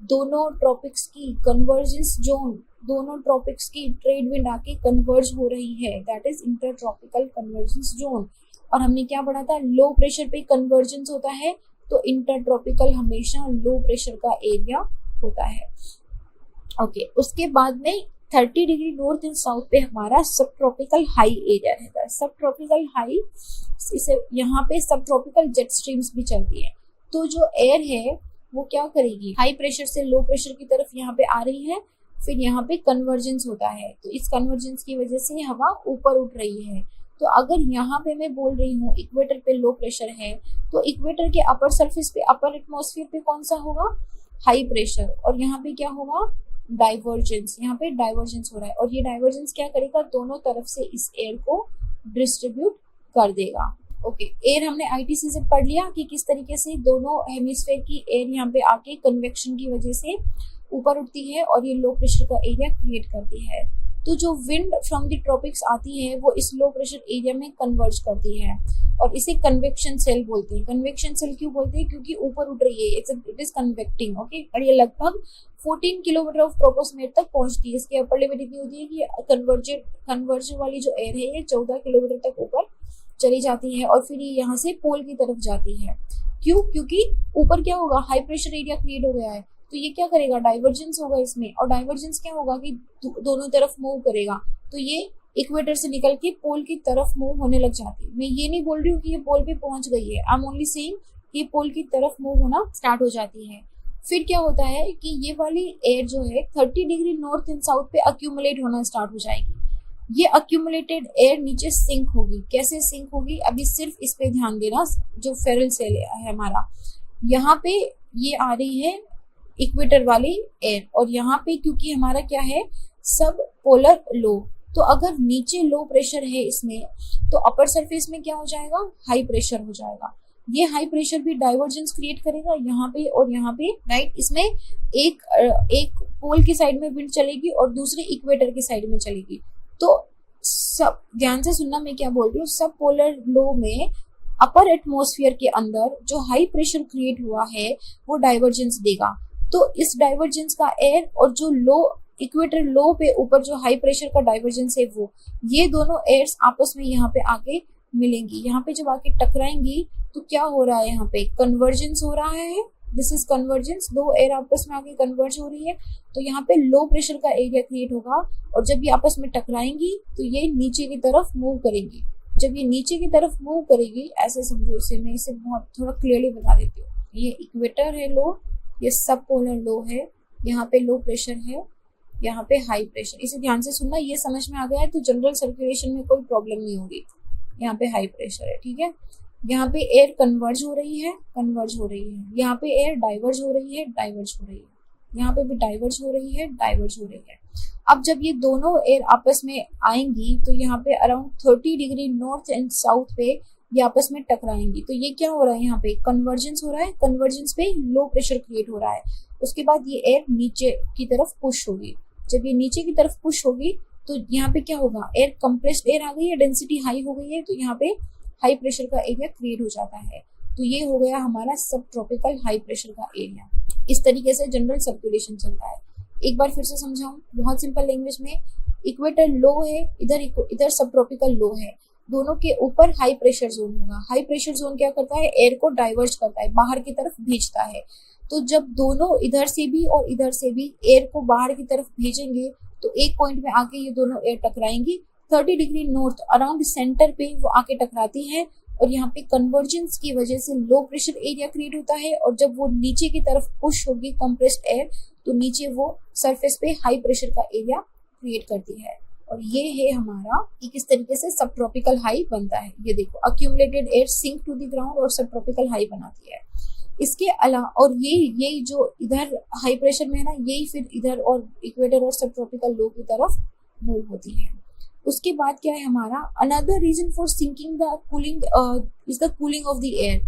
दोनों ट्रॉपिक्स की कन्वर्जेंस जोन, दोनों ट्रॉपिक्स की ट्रेड विंड आके कन्वर्ज हो रही है, that is intertropical convergence zone. और हमने क्या पढ़ा था, लो प्रेशर पे कन्वर्जेंस होता है, तो इंटरट्रॉपिकल हमेशा लो प्रेशर का एरिया होता है। ओके, उसके बाद में 30 डिग्री नॉर्थ एंड साउथ पे हमारा सब ट्रॉपिकल हाई एरिया रहता है। सब ट्रॉपिकल हाई, इसे यहाँ पे सब ट्रॉपिकल जेट स्ट्रीम्स भी चलती है। तो जो एयर है वो क्या करेगी, हाई प्रेशर से लो प्रेशर की तरफ यहाँ पे आ रही है, फिर यहाँ पे कन्वर्जेंस होता है, तो इस कन्वर्जेंस की वजह से हवा ऊपर उठ रही है। तो अगर यहाँ पे मैं बोल रही हूँ इक्वेटर पे लो प्रेशर है, तो इक्वेटर के अपर सरफेस पे अपर एटमॉस्फेयर पे कौन सा होगा, हाई प्रेशर, और यहाँ पे क्या होगा डाइवर्जेंस, यहाँ पे डाइवर्जेंस हो रहा है, और ये डाइवर्जेंस क्या करेगा, दोनों तरफ से इस एयर को डिस्ट्रीब्यूट कर देगा। ओके, एयर हमने ITCZ पढ़ लिया कि किस तरीके से दोनों हेमिस्फेयर की एयर यहाँ पे आके कन्वेक्शन की वजह से ऊपर उठती है और ये लो प्रेशर का एरिया क्रिएट करती है। तो जो विंड फ्रॉम द ट्रॉपिक्स आती है वो इस लो प्रेशर एरिया में कन्वर्ज करती है और इसे कन्वेक्शन सेल बोलते हैं। कन्वेक्शन सेल क्यों बोलते हैं? क्योंकि ऊपर उठ रही है, इट इज कन्वेक्टिंग। ओके, और ये लगभग 14 किलोमीटर ऑफ ट्रोपोस्फीयर तक पहुंचती है। इसकी अपर लिमिट इतनी होती है कि कन्वर्जन वाली जो एयर है ये 14 किलोमीटर तक ऊपर चली जाती है और फिर ये यहाँ से पोल की तरफ जाती है। क्यों? क्योंकि ऊपर क्या होगा, हाई प्रेशर एरिया क्रिएट हो गया है, तो ये क्या करेगा, डाइवर्जेंस होगा इसमें, और डाइवर्जेंस क्या होगा कि दोनों तरफ मूव करेगा, तो ये इक्वेटर से निकल के पोल की तरफ मूव होने लग जाती है। मैं ये नहीं बोल रही हूँ कि ये पोल पे पहुंच गई है, आई एम ओनली सेइंग ये पोल की तरफ मूव होना स्टार्ट हो जाती है। फिर क्या होता है कि ये वाली एयर जो है 30 डिग्री नॉर्थ एंड साउथ पे अक्यूमुलेट होना स्टार्ट हो जाएगी। ये अक्यूमुलेटेड एयर नीचे सिंक होगी। कैसे सिंक होगी, अभी सिर्फ इस पे ध्यान देना। जो फेरल सेल है हमारा, यहाँ पे ये आ रही है इक्वेटर वाली एयर, और यहाँ पे क्योंकि हमारा क्या है, सब पोलर लो, तो अगर नीचे लो प्रेशर है इसमें, तो अपर सरफेस में क्या हो जाएगा, हाई प्रेशर हो जाएगा। ये हाई प्रेशर भी डाइवर्जेंस क्रिएट करेगा यहाँ पे और यहाँ पे, राइट। इसमें एक पोल की साइड में विंड चलेगी और दूसरे इक्वेटर की साइड में चलेगी। तो सब ध्यान से सुनना मैं क्या बोल रही हूँ। सब पोलर लो में अपर एटमॉस्फेयर के अंदर जो हाई प्रेशर क्रिएट हुआ है वो डाइवर्जेंस देगा। तो इस डाइवर्जेंस का एयर और जो लो इक्वेटर लो पे ऊपर जो हाई प्रेशर का डाइवर्जेंस है वो, ये दोनों एयर्स आपस में यहाँ पे आके मिलेंगी। यहाँ पे जब आके टकराएंगी तो क्या हो रहा है, यहाँ पे कन्वर्जेंस हो रहा है। दिस इज कन्वर्जेंस, दो एयर आपस में आके कन्वर्ज हो रही है, तो यहाँ पे लो प्रेशर का एरिया क्रिएट होगा और जब ये आपस में टकराएंगी तो ये नीचे की तरफ मूव करेंगी। जब ये नीचे की तरफ मूव करेगी, ऐसे समझो इसे, मैं इसे बहुत थोड़ा क्लियरली बता देती हूँ। ये इक्वेटर है लो, ये सब पोलर लो है, यहाँ पे लो प्रेशर है, यहाँ पे हाई प्रेशर। इसे ध्यान से सुनना, ये समझ में आ गया है तो जनरल सर्कुलेशन में कोई प्रॉब्लम नहीं होगी। यहाँ पे हाई प्रेशर है, ठीक है। यहाँ पे एयर कन्वर्ज हो रही है, कन्वर्ज हो रही है, यहाँ पे एयर डाइवर्ज हो रही है, डाइवर्ज हो रही है, यहाँ पे भी डाइवर्ज हो रही है, डाइवर्ज हो रही है। अब जब ये दोनों एयर आपस में आएंगी तो यहाँ पे around 30 degree north and south पे ये आपस में टकराएंगी। तो ये क्या हो रहा है, यहाँ पे कन्वर्जेंस हो रहा है, कन्वर्जेंस पे लो प्रेशर क्रिएट हो रहा है। उसके बाद ये एयर नीचे की तरफ पुश होगी। जब ये नीचे की तरफ पुश होगी तो यहाँ पे क्या होगा, एयर कंप्रेस्ड एयर आ गई है, डेंसिटी हाई हो गई है, तो यहाँ पे हाई प्रेशर का एरिया क्रिएट हो जाता है। तो ये हो गया हमारा सब ट्रॉपिकल हाई प्रेशर का एरिया। इस तरीके से जनरल सर्कुलेशन चलता है। एक बार फिर से समझाऊं बहुत सिंपल लैंग्वेज में, इक्वेटर लो है, इधर सब ट्रॉपिकल लो है, दोनों के ऊपर हाई प्रेशर जोन होगा। हाई प्रेशर जोन क्या करता है, एयर को डाइवर्ज करता है, बाहर की तरफ भेजता है। तो जब दोनों इधर से भी और इधर से भी एयर को बाहर की तरफ भेजेंगे तो एक पॉइंट में आके ये दोनों एयर टकराएंगी। 30 डिग्री नॉर्थ अराउंड सेंटर पे वो आके टकराती है और यहाँ पे कन्वर्जेंस की वजह से लो प्रेशर एरिया क्रिएट होता है और जब वो नीचे की तरफ पुश होगी कंप्रेस्ड एयर तो नीचे वो सरफेस पे हाई प्रेशर का एरिया क्रिएट करती है। और ये है हमारा कि किस तरीके से सब ट्रॉपिकल हाई बनता है। ये देखो, accumulated air sink to the ground और सब ट्रॉपिकल हाई बनाती है। इसके अलावा और ये जो इधर हाई प्रेशर में है ना, यही फिर इधर और इक्वेटर और सब ट्रॉपिकल लो की तरफ मूव होती है। उसके बाद क्या है हमारा, another reason for sinking the cooling is the cooling of the air.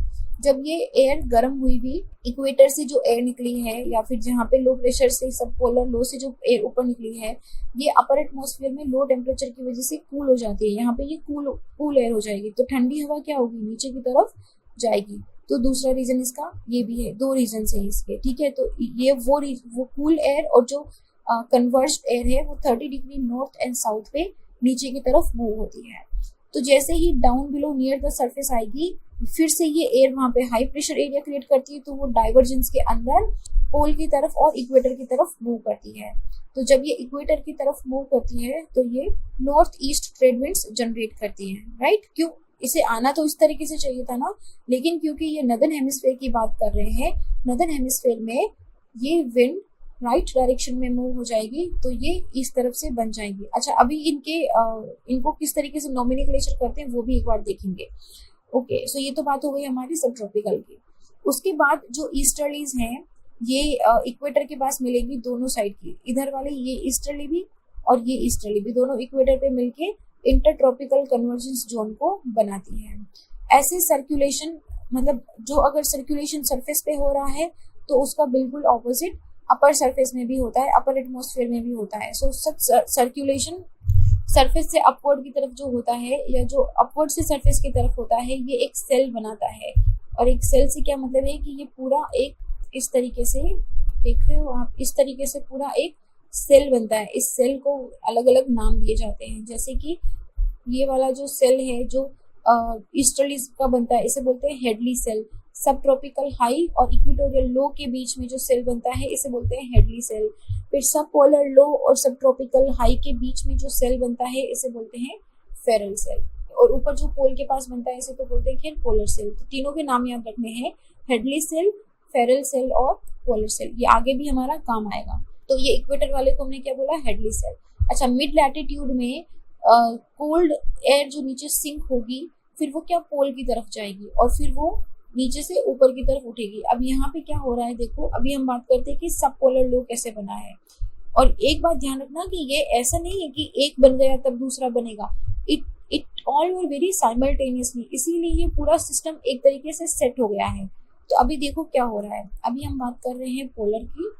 जब ये एयर गर्म हुई भी, इक्वेटर से जो एयर निकली है या फिर जहाँ पे लो प्रेशर से सब पोलर लो से जो एयर ऊपर निकली है, ये अपर एटमॉस्फेयर में लो टेम्परेचर की वजह से कूल हो जाती है। यहाँ पे ये कूल एयर हो जाएगी, तो ठंडी हवा क्या होगी, नीचे की तरफ जाएगी। तो दूसरा रीजन इसका ये भी है, दो रीजन है इसके, ठीक है। तो ये वो कूल एयर और जो कन्वर्ज्ड एयर है वो 30 डिग्री नॉर्थ एंड साउथ पे नीचे की तरफ मूव होती है। तो जैसे ही down below near the surface आएगी, फिर से ये एयर वहां पे हाई प्रेशर एरिया क्रिएट करती है, तो वो डाइवर्जेंस के अंदर पोल की तरफ और इक्वेटर की तरफ मूव करती है। तो जब ये इक्वेटर की तरफ मूव करती है तो ये north east trade winds generate करती है, राइट। क्यों, इसे आना तो इस तरीके से चाहिए था ना, लेकिन क्योंकि ये नदर्न हेमिस्फेयर की बात कर रहे हैं, नदर्न हेमिस्फेयर में ये विंड राइट डायरेक्शन में मूव हो जाएगी तो ये इस तरफ से बन जाएगी। अच्छा, अभी इनको किस तरीके से नॉमिनिक्लेचर करते हैं वो भी एक बार देखेंगे। ओके, सो ये तो बात हो गई हमारी सब ट्रॉपिकल की। उसके बाद जो ईस्टर्लीज हैं ये इक्वेटर के पास मिलेंगी दोनों साइड की, इधर वाले ये ईस्टर्ली भी और ये ईस्टर्ली भी, दोनों इक्वेटर पे मिलके इंटरट्रॉपिकल कन्वर्जेंस जोन को बनाती है। ऐसे सर्कुलेशन, मतलब जो अगर सर्कुलेशन सरफेस पे हो रहा है तो उसका बिल्कुल ऑपोजिट अपर सरफेस में भी होता है, अपर एटमॉस्फेयर में भी होता है। सो सर्कुलेशन सरफेस से अपवर्ड की तरफ जो होता है या जो अपवर्ड से सरफेस की तरफ होता है, ये एक सेल बनाता है। और एक सेल से क्या मतलब है कि ये पूरा एक इस तरीके से देख रहे हो आप, इस तरीके से पूरा एक सेल बनता है। इस सेल को अलग अलग नाम दिए जाते हैं, जैसे कि ये वाला जो सेल है जो ईस्टर्ली का बनता है, इसे बोलते हैं हेडली सेल। सब ट्रॉपिकल हाई और इक्वेटोरियल लो के बीच में जो सेल बनता है इसे बोलते हैं हेडली सेल। फिर सब पोलर लो और सब ट्रॉपिकल हाई के बीच में जो सेल बनता है इसे बोलते हैं फेरल सेल। और ऊपर जो पोल के पास बनता है इसे तो बोलते हैं फिर पोलर सेल। तो तीनों के नाम याद रखने हैं, हेडली सेल, फेरल सेल और पोलर सेल। ये आगे भी हमारा काम आएगा। तो ये इक्वेटर वाले को हमने क्या बोला, हेडली सेल। अच्छा, मिड लैटिट्यूड में कोल्ड एयर जो नीचे सिंक होगी, फिर वो क्या पोल की तरफ जाएगी और फिर वो नीचे से ऊपर की तरफ उठेगी। अब यहाँ पे क्या हो रहा है, देखो अभी हम बात करते हैं कि सब पोलर लो कैसे बना है। और एक बात ध्यान रखना कि ये ऐसा नहीं है कि एक बन गया तब दूसरा बनेगा, it all were very simultaneously, इसीलिए ये पूरा सिस्टम एक तरीके से सेट हो गया है। तो अभी देखो क्या हो रहा है, अभी हम बात कर रहे हैं पोलर की।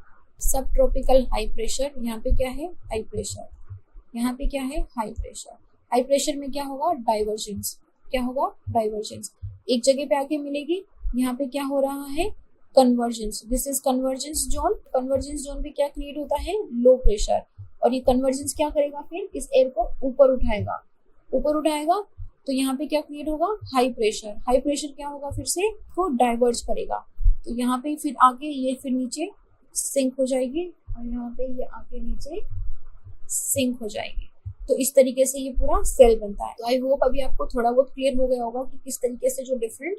सब ट्रॉपिकल हाई प्रेशर, यहाँ पे क्या है, हाई प्रेशर, यहाँ पे क्या है, हाई प्रेशर। हाई प्रेशर में क्या होगा, डाइवर्जेंस। क्या होगा, डाइवर्जेंस, एक जगह पे आके मिलेगी। यहाँ पे क्या हो रहा है, convergence. This is convergence zone. Convergence zone पे क्या क्रिएट होता है, लो प्रेशर। और ये कन्वर्जेंस क्या करेगा, फिर इस एयर को ऊपर उठाएगा, ऊपर उठाएगा तो यहाँ पे क्या क्रिएट होगा, हाई प्रेशर। हाई प्रेशर क्या होगा, फिर से वो डाइवर्ज करेगा। तो यहाँ पे फिर आगे ये फिर नीचे सिंक हो जाएगी और यहाँ पे ये आके नीचे सिंक हो जाएगी। तो इस तरीके से ये पूरा सेल बनता है। तो आई होप अभी आपको थोड़ा बहुत क्लियर हो गया होगा कि किस तरीके से जो डिफरेंट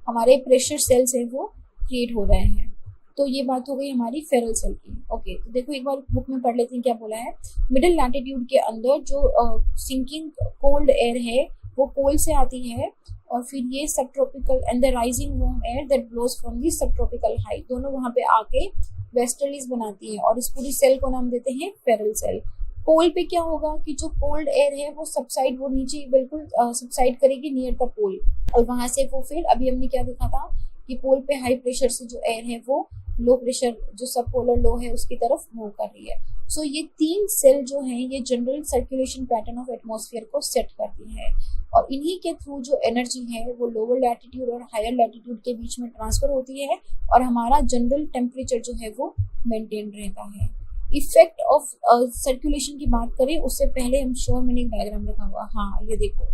हमारे प्रेशर सेल्स हैं वो क्रिएट हो रहे हैं। तो ये बात हो गई हमारी फेरल सेल की। ओके, तो देखो एक बार बुक में पढ़ लेते हैं क्या बोला है। मिडिल लैटिट्यूड के अंदर जो सिंकिंग कोल्ड एयर है वो पोल से आती है और फिर ये subtropical and the rising warm air that blows from the subtropical high, दोनों वहां पे आके वेस्टर्लीज बनाती है और इस पूरी सेल को नाम देते हैं फेरल सेल। पोल पे क्या होगा कि जो कोल्ड एयर है वो सबसाइड, वो नीचे बिल्कुल सबसाइड करेगी नियर द पोल और वहां से वो फिर अभी हमने क्या देखा था कि पोल पे हाई प्रेशर से जो एयर है वो लो प्रेशर जो सब पोलर लो है उसकी तरफ मूव कर रही है। सो ये तीन सेल जो हैं ये general circulation pattern of atmosphere को सेट करती है और इन्हीं के थ्रू जो एनर्जी है वो लोअर लैटिट्यूड और हायर लैटिट्यूड के बीच में ट्रांसफर होती है और हमारा जनरल टेम्परेचर जो है वो मेंटेन रहता है। इफेक्ट ऑफ सर्कुलेशन की बात करें उससे पहले हम श्योर मैंने एक डायग्राम रखा हुआ, हाँ ये देखो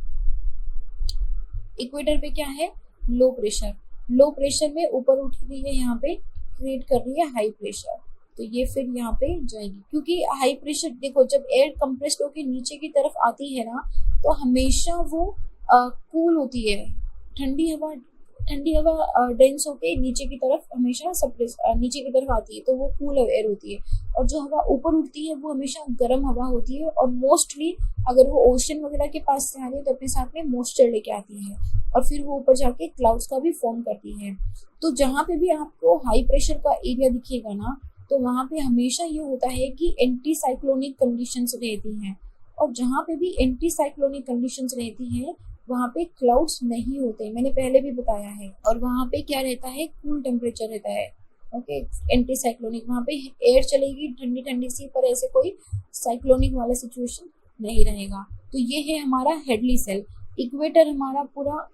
इक्वेटर पे क्या है, लो प्रेशर। लो प्रेशर में ऊपर उठ रही है, यहाँ पे क्रिएट कर रही है हाई प्रेशर, तो ये फिर यहाँ पे जाएगी क्योंकि हाई प्रेशर देखो जब एयर कंप्रेस्ड होकर नीचे की तरफ आती है ना तो हमेशा वो कूल होती है। ठंडी हवा डेंस होके नीचे की तरफ हमेशा नीचे की तरफ आती है तो वो कूल एयर होती है और जो हवा ऊपर उठती है वो हमेशा गर्म हवा होती है और मोस्टली अगर वो ओशन वगैरह के पास से आ रही है तो अपने साथ में मॉइस्चर लेके आती है और फिर वो ऊपर जाके क्लाउड्स का भी फॉर्म करती है। तो जहाँ पे भी आपको हाई प्रेशर का एरिया दिखेगा ना तो वहाँ पे हमेशा ये होता है कि एंटी साइक्लोनिक कंडीशंस रहती हैं और जहाँ पे भी एंटी साइक्लोनिक कंडीशंस रहती हैं वहाँ पे क्लाउड्स नहीं होते, मैंने पहले भी बताया है। और वहाँ पे क्या रहता है, कूल टेम्परेचर रहता है। ओके, एंटी साइक्लोनिक, वहाँ पे एयर चलेगी ठंडी ठंडी सी पर ऐसे कोई साइक्लोनिक वाला सिचुएशन नहीं रहेगा। तो ये है हमारा हेडली सेल। इक्वेटर हमारा पूरा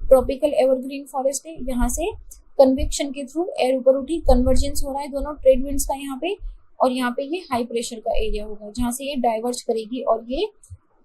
ट्रॉपिकल एवरग्रीन फॉरेस्ट है, यहाँ से कन्वेक्शन के थ्रू एयर ऊपर उठी, कन्वर्जेंस हो रहा है दोनों ट्रेड विंड्स का यहाँ पे और यहाँ पे ये हाई प्रेशर का एरिया होगा जहाँ से ये डाइवर्ज करेगी और ये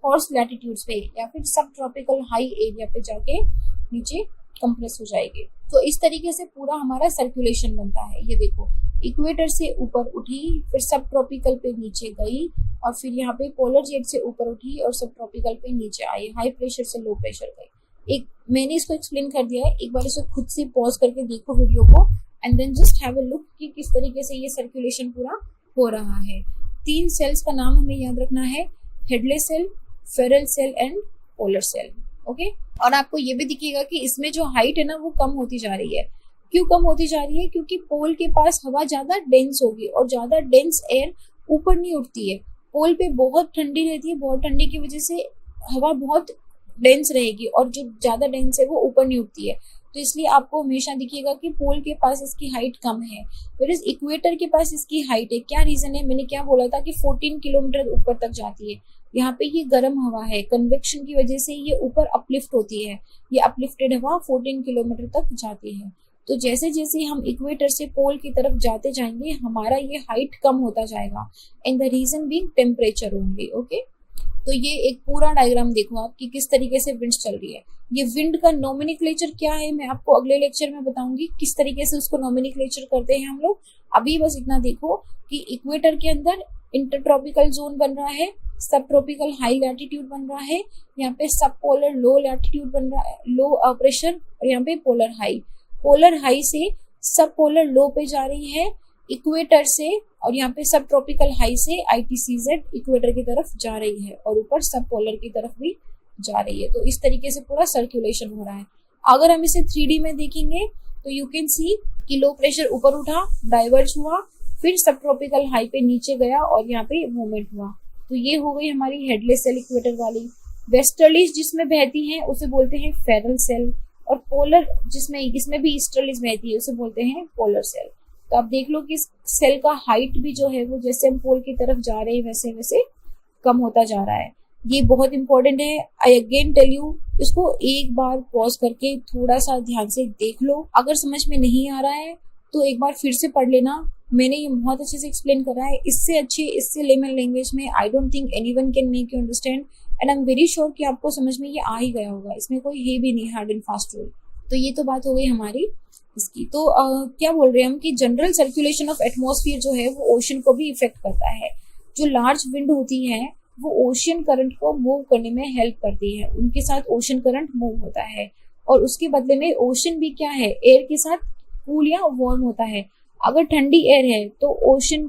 हॉर्स लैटिट्यूड्स पे या फिर सब ट्रॉपिकल हाई एरिया पे जाके नीचे कंप्रेस हो जाएगी। तो इस तरीके से पूरा हमारा सर्कुलेशन बनता है। ये देखो इक्वेटर से ऊपर उठी, फिर सब ट्रॉपिकल पे नीचे गई और फिर यहाँ पे पोलर जेट से ऊपर उठी और सब ट्रॉपिकल पे नीचे आई, हाई प्रेशर से लो प्रेशर गई। एक मैंने इसको एक्सप्लेन कर दिया है, एक बार इसको खुद से पॉज करके देखो वीडियो को and then just have a look कि किस तरीके से ये सर्कुलेशन पूरा हो रहा है। तीन सेल्स का नाम हमें याद रखना है, Hadley cell, Ferrel cell and polar cell. Okay, और आपको ये भी दिखेगा कि इसमें जो हाइट है ना वो कम होती जा रही है। क्यों कम होती जा रही है, क्योंकि पोल के पास हवा ज्यादा डेंस होगी और ज्यादा डेंस एयर ऊपर नहीं उठती है। पोल पे बहुत ठंडी रहती है, बहुत ठंडी की वजह से हवा बहुत डेंस रहेगी और जो ज्यादा डेंस है वो ऊपर नहीं उठती है। तो इसलिए आपको हमेशा दिखेगा कि पोल के पास इसकी हाइट कम है, फिर इस इक्वेटर के पास इसकी हाइट है। क्या रीजन है, मैंने क्या बोला था कि 14 किलोमीटर ऊपर तक जाती है। यहाँ पे ये गर्म हवा है, कन्वेक्शन की वजह से ये ऊपर अपलिफ्ट होती है, ये अपलिफ्टेड हवा 14 किलोमीटर तक जाती है। तो जैसे जैसे हम इक्वेटर से पोल की तरफ जाते जाएंगे हमारा ये हाइट कम होता जाएगा, and the reason being temperature only. Okay, तो ये एक पूरा डायग्राम देखो आप कि किस तरीके से विंड चल रही है। ये विंड का नोमेनक्लेचर क्या है मैं आपको अगले लेक्चर में बताऊंगी, किस तरीके से उसको नोमेनक्लेचर करते हैं हम लोग। अभी बस इतना देखो कि इक्वेटर के अंदर इंटरट्रॉपिकल जोन बन रहा है, सब ट्रॉपिकल हाई लैटिट्यूड बन रहा है, यहाँ पे सब पोलर लो लैटिट्यूड बन रहा है, लो प्रेशर, और यहाँ पे पोलर हाई से सब पोलर लो पे जा रही है इक्वेटर से, और यहाँ पे सब ट्रॉपिकल हाई से ITCZ इक्वेटर की तरफ जा रही है, और ऊपर सब पोलर की तरफ भी जा रही है। तो इस तरीके से पूरा सर्कुलेशन हो रहा है। अगर हम इसे 3D में देखेंगे तो यू कैन सी कि लो प्रेशर ऊपर उठा, डाइवर्ज हुआ, फिर सब ट्रॉपिकल हाई पे नीचे गया और यहाँ पे मूवमेंट हुआ। तो ये हो गई हमारी हेडलेस सेल इक्वेटर वाली। वेस्टर्लीज जिसमें बहती है उसे बोलते हैं फेरल सेल, और पोलर इसमें भी ईस्टर्लीज बहती है उसे बोलते हैं पोलर सेल। तो आप देख लो कि इस सेल का हाइट भी जो है वो जैसे हम पोल की तरफ जा रहे हैं वैसे वैसे कम होता जा रहा है। ये बहुत इंपॉर्टेंट है। आई अगेन टेल यू, इसको एक बार पॉज करके थोड़ा सा ध्यान से देख लो। अगर समझ में नहीं आ रहा है तो एक बार फिर से पढ़ लेना, मैंने ये बहुत अच्छे से एक्सप्लेन करा है। इससे अच्छे, इससे लेमन लैंग्वेज में I don't think anyone can make you understand, and I am very sure कि आपको समझ में ये आ ही गया होगा। इसमें कोई है भी नहीं हार्ड एंड फास्ट रूल। तो ये तो बात हो गई हमारी इसकी। तो क्या बोल रहे हैं हम कि जनरल सर्कुलेशन ऑफ एटमॉस्फेयर जो है वो ओशन को भी इफेक्ट करता है। जो लार्ज विंड होती है वो ओशियन करंट को मूव करने में हेल्प करती है, उनके साथ ओशन करंट मूव होता है, और उसके बदले में ओशन भी क्या है, एयर के साथ कूल या वार्म होता है। अगर ठंडी एयर है तो ओशन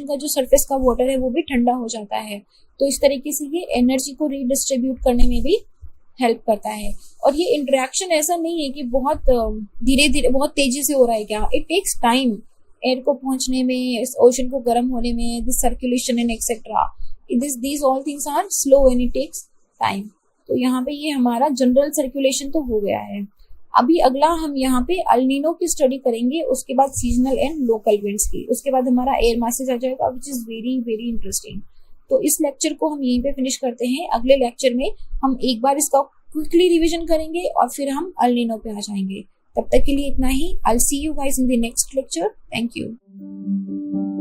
का जो सरफेस का वाटर है वो भी ठंडा हो जाता है। तो इस तरीके से ये एनर्जी को रीडिस्ट्रीब्यूट करने में भी हेल्प करता है। और ये इंटरेक्शन ऐसा नहीं है कि बहुत धीरे धीरे बहुत तेजी से हो रहा है, क्या इट टेक्स टाइम एयर को पहुंचने में, इस ओशन को गर्म होने में, this circulation and etcetera, these all things are slow and it takes time। तो यहाँ पे ये हमारा जनरल सर्कुलेशन तो हो गया है। अभी अगला हम यहाँ पे अल्नीनो की स्टडी करेंगे, उसके बाद सीजनल एंड लोकल विंड्स की, उसके बाद हमारा एयर मासेज आ जाएगा which is very very interesting. तो इस लेक्चर को हम यहीं पे फिनिश करते हैं। अगले लेक्चर में हम एक बार इसका क्विकली रिविजन करेंगे और फिर हम अल्नीनो पे आ जाएंगे। तब तक के लिए इतना ही। I will see you guys in the next lecture. Thank you.